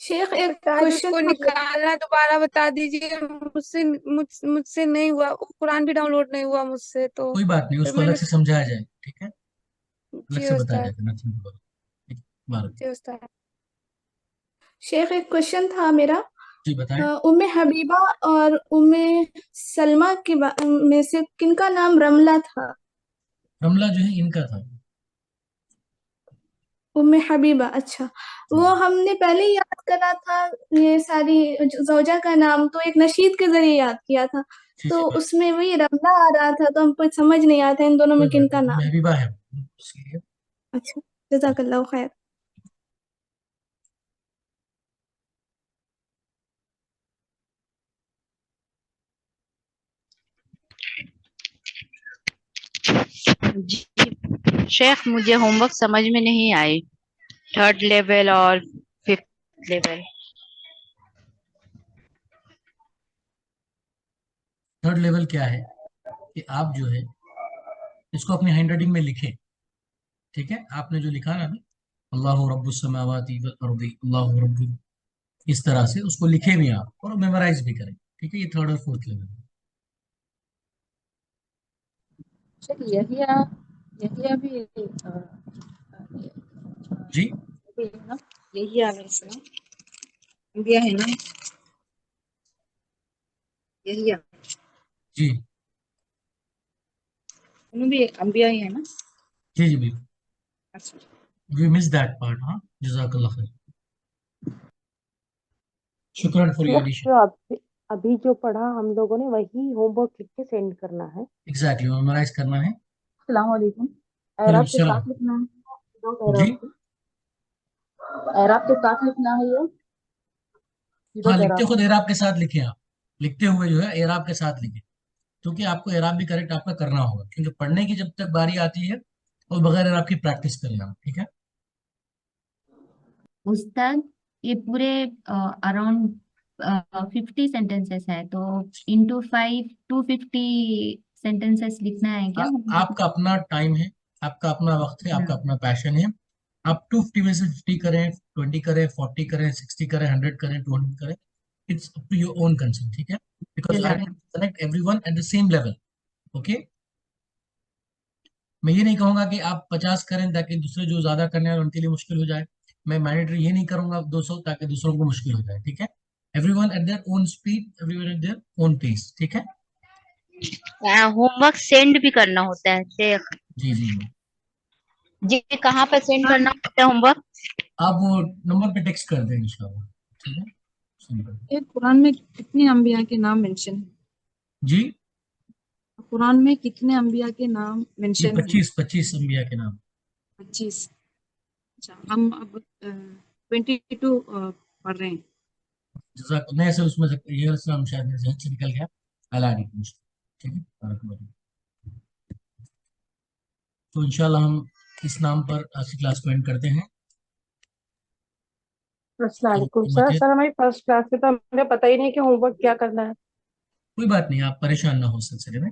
[SPEAKER 15] شیخ ایک کوشچن کو نکالنا دوبارہ بتا دیجیے, مجھ سے نہیں ہوا, قرآن بھی ڈاؤن لوڈ نہیں ہوا مجھ سے, تو
[SPEAKER 2] کوئی بات نہیں, اس کو الگ سے سمجھایا جائے. ٹھیک ہے, الگ سے بتایا جائے گا.
[SPEAKER 25] شیخ ایک کوشچن تھا میرا,
[SPEAKER 2] جی بتائیں.
[SPEAKER 25] ام حبیبہ اور ام سلمہ کے میں سے کن کا نام رملہ تھا؟
[SPEAKER 2] رملہ جو ہے ان کا تھا.
[SPEAKER 25] ام حبیبہ, اچھا. وہ ہم نے پہلے ہی یاد کرا تھا یہ ساری زوجہ کا نام, تو ایک نشید کے ذریعے یاد کیا تھا, تو اس میں وہی رملہ آ رہا تھا, تو ہم کو سمجھ نہیں آتا ان دونوں میں کن کا نام.
[SPEAKER 2] حبیبہ ہے.
[SPEAKER 25] اچھا, جزاک اللہ خیر.
[SPEAKER 4] جی شیخ, مجھے ہوم ورک سمجھ میں نہیں آئی, تھرڈ لیول اور ففتھ لیول.
[SPEAKER 2] تھرڈ لیول کیا ہے کہ آپ جو ہے اس کو اپنی ہینڈ رائٹنگ میں لکھیں. ٹھیک ہے, آپ نے جو لکھا نا ابھی اللہ رب السماوات والارض اللہ رب, اس طرح سے اس کو لکھیں بھی آپ اور میمورائز بھی کریں. ٹھیک ہے, یہ تھرڈ اور فورتھ لیول ہے.
[SPEAKER 3] یحییٰ بھی
[SPEAKER 2] جی
[SPEAKER 3] یحییٰ علیہ السلام انبیاء ہے نا, یحییٰ
[SPEAKER 2] جی
[SPEAKER 3] انہوں بھی انبیاء ہی ہے نا.
[SPEAKER 2] جی جی بالکل. وی مس دیٹ پارٹ. ہاں, جزاک اللہ خیر. شکران فار یور ایڈیشن.
[SPEAKER 6] ابھی جو پڑھا ہم لوگوں نے وہی ہوم ورک لکھ کے سینڈ کرنا ہے.
[SPEAKER 2] ایگزیکٹلی, میمورائز کرنا ہے.
[SPEAKER 10] السلام علیکم. اعراب کے ساتھ لکھنا ہے.
[SPEAKER 2] جی
[SPEAKER 10] اعراب کے ساتھ لکھنا ہے یہ.
[SPEAKER 2] ہاں, لکھتے خود اعراب کے ساتھ لکھیں. آپ لکھتے ہوئے جو ہے اعراب کے ساتھ لکھیں, کیونکہ آپ کو اعراب بھی کریکٹ آپ کا کرنا ہوگا, کیونکہ پڑھنے کی جب تک باری آتی ہے اور بغیر اعراب کی پریکٹس کریں آپ. ٹھیک ہے
[SPEAKER 7] استاد, یہ پورے اراؤنڈ 50 سینٹینسز ہے, تو انٹو 5 250 سینٹینسز لکھنا ہے کیا؟
[SPEAKER 2] آپ کا اپنا ٹائم ہے, آپ کا اپنا وقت ہے, آپ کا اپنا پیشن ہے. آپ 250 میں سے 50 کریں, 20 کریں, 40 کریں, 60 کریں, 100 کریں, 200 کریں. It's up to your own concern. ٹھیک ہے, because I want to connect everyone at the same level. Okay, میں یہ نہیں کہوں گا کہ آپ 50 کریں تاکہ دوسرے جو زیادہ کرنے والے ان کے لیے مشکل ہو جائے. میں مینڈیٹری یہ نہیں کروں گا 200 تاکہ دوسروں کو مشکل ہو جائے. ٹھیک ہے, everyone at their own speed, everyone at their own pace. ٹھیک ہے,
[SPEAKER 4] ہوم ورک سینڈ بھی کرنا ہوتا ہے شیخ؟
[SPEAKER 2] جی جی
[SPEAKER 4] جی. کہاں پہ سینڈ کرنا ہوتا ہے ہوم ورک؟
[SPEAKER 2] آپ وہ نمبر پہ ٹیکسٹ کر دیں انشاءاللہ. ٹھیک ہے,
[SPEAKER 3] یہ قرآن میں کتنے انبیاء کے نام مینشن ہیں؟
[SPEAKER 2] جی
[SPEAKER 3] قرآن میں کتنے انبیاء کے نام
[SPEAKER 2] یہ
[SPEAKER 3] مینشن ہیں؟
[SPEAKER 2] 25 انبیاء کے نام
[SPEAKER 3] 25. اچھا ہم اب 22 پڑھ رہے ہیں.
[SPEAKER 2] جزاک میں سے اس میں سے یہ اسلام شاید میرے ذہن سے نکل گیا اللہ علیکم. ٹھیک ہے بارک اللہ فیکم. تو انشاءاللہ ہم اس نام پر آج کی کلاس کو اینڈ کرتے ہیں.
[SPEAKER 6] السلام علیکم سر. سر ہماری فرسٹ کلاس میں تو ہمیں پتہ ہی نہیں کہ ہوم ورک کیا کرنا ہے.
[SPEAKER 2] کوئی بات نہیں آپ پریشان نہ ہو سلسلے میں.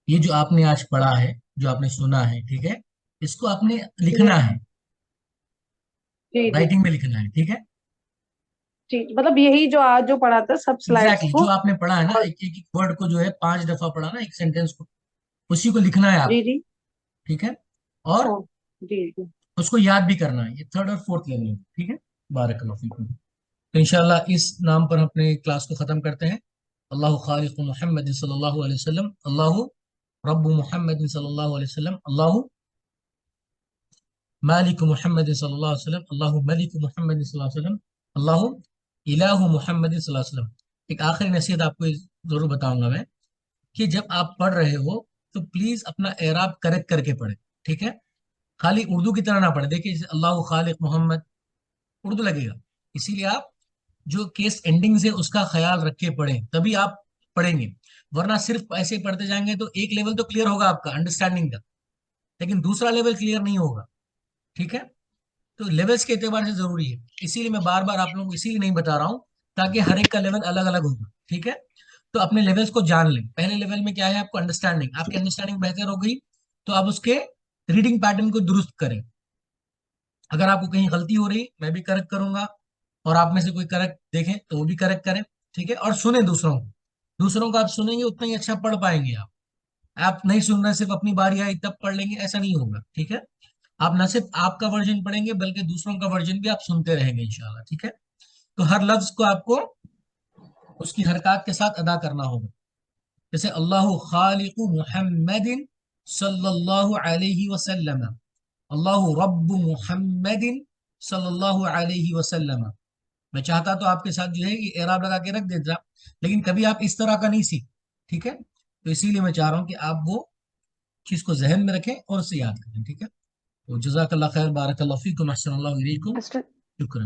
[SPEAKER 2] یہ جو آپ نے آج پڑھا ہے جو آپ نے سنا ہے ٹھیک ہے اس کو آپ نے لکھنا ہے رائٹنگ میں لکھنا ہے. ٹھیک ہے
[SPEAKER 6] جی مطلب یہی جو آج جو پڑھا تھا سب سلائڈس
[SPEAKER 2] ایگزیکٹلی
[SPEAKER 6] کو
[SPEAKER 2] جو آپ نے پڑھا ہے نا ایک ورڈ کو جو ہے 5 دفعہ پڑھا نا ایک سینٹینس کو اسی کو لکھنا ہے آپ.
[SPEAKER 6] جی
[SPEAKER 2] ٹھیک ہے اور
[SPEAKER 6] جی
[SPEAKER 2] اس کو یاد بھی کرنا ہے. یہ 3rd اور 4th لیول ہے. ٹھیک ہے بارک اللہ فیکم. تو انشاءاللہ اس نام پر ہم اپنے کلاس کو ختم کرتے ہیں. اللہ خالق محمد صلی اللہ علیہ وسلم. اللہ رب محمد صلی اللہ علیہ وسلم. اللہ مالک محمد صلی اللہ علیہ وسلم. اللہ ملک محمد صلی اللہ علیہ وسلم. اللہ الہ محمد صلی اللہ علیہ وسلم. ایک آخری نصیحت آپ کو ضرور بتاؤں گا میں کہ جب آپ پڑھ رہے ہو تو پلیز اپنا اعراب کریکٹ کر کے پڑھیں. ٹھیک ہے خالی اردو کی طرح نہ پڑھیں. دیکھیے اللہ خالق محمد اردو لگے گا اسی لیے آپ جو کیس اینڈنگ سے اس کا خیال رکھ کے پڑھیں تبھی آپ پڑھیں گے. ورنہ صرف ایسے پڑھتے جائیں گے تو ایک لیول تو کلیئر ہوگا آپ کا انڈرسٹینڈنگ کا لیکن دوسرا لیول کلیئر نہیں ہوگا. ٹھیک ہے تو لیولز کے اعتبار سے ضروری ہے. اسی لیے میں بار بار آپ لوگوں کو اسی لیے نہیں بتا رہا ہوں تاکہ ہر ایک کا لیول الگ الگ ہوگا. ٹھیک ہے تو اپنے لیولز کو جان لیں. پہلے لیول میں کیا ہے آپ کو انڈرسٹینڈنگ. آپ کی انڈرسٹینڈنگ بہتر ہو گئی تو آپ اس کے ریڈنگ پیٹرن کو درست کریں. اگر آپ کو کہیں غلطی ہو رہی میں بھی کریکٹ کروں گا اور آپ میں سے کوئی کریکٹ دیکھیں تو وہ بھی کریکٹ کریں. ٹھیک ہے اور سنیں دوسروں کو آپ سنیں گے اتنا ہی اچھا پڑھ پائیں گے. آپ نہیں سن رہے صرف اپنی باری آئی تب پڑھ لیں گے ایسا نہیں ہوگا. ٹھیک ہے آپ نہ صرف آپ کا ورژن پڑھیں گے بلکہ دوسروں کا ورژن بھی آپ سنتے رہیں گے انشاءاللہ. ٹھیک ہے تو ہر لفظ کو آپ کو اس کی حرکات کے ساتھ ادا کرنا ہوگا. جیسے اللہ خالق محمد صلی اللہ علیہ وسلم. اللہ رب محمد صلی اللہ علیہ وسلم. میں چاہتا تو آپ کے ساتھ جو ہے یہ اعراب لگا کے رکھ دیتا لیکن کبھی آپ اس طرح کا نہیں سیکھ. ٹھیک ہے تو اسی لیے میں چاہ رہا ہوں کہ آپ وہ چیز کو ذہن میں رکھیں اور اسے یاد کریں. ٹھیک ہے تو جزاک اللہ خیر بارک اللہ فیکم احسن اللہ علیکم. شکرا.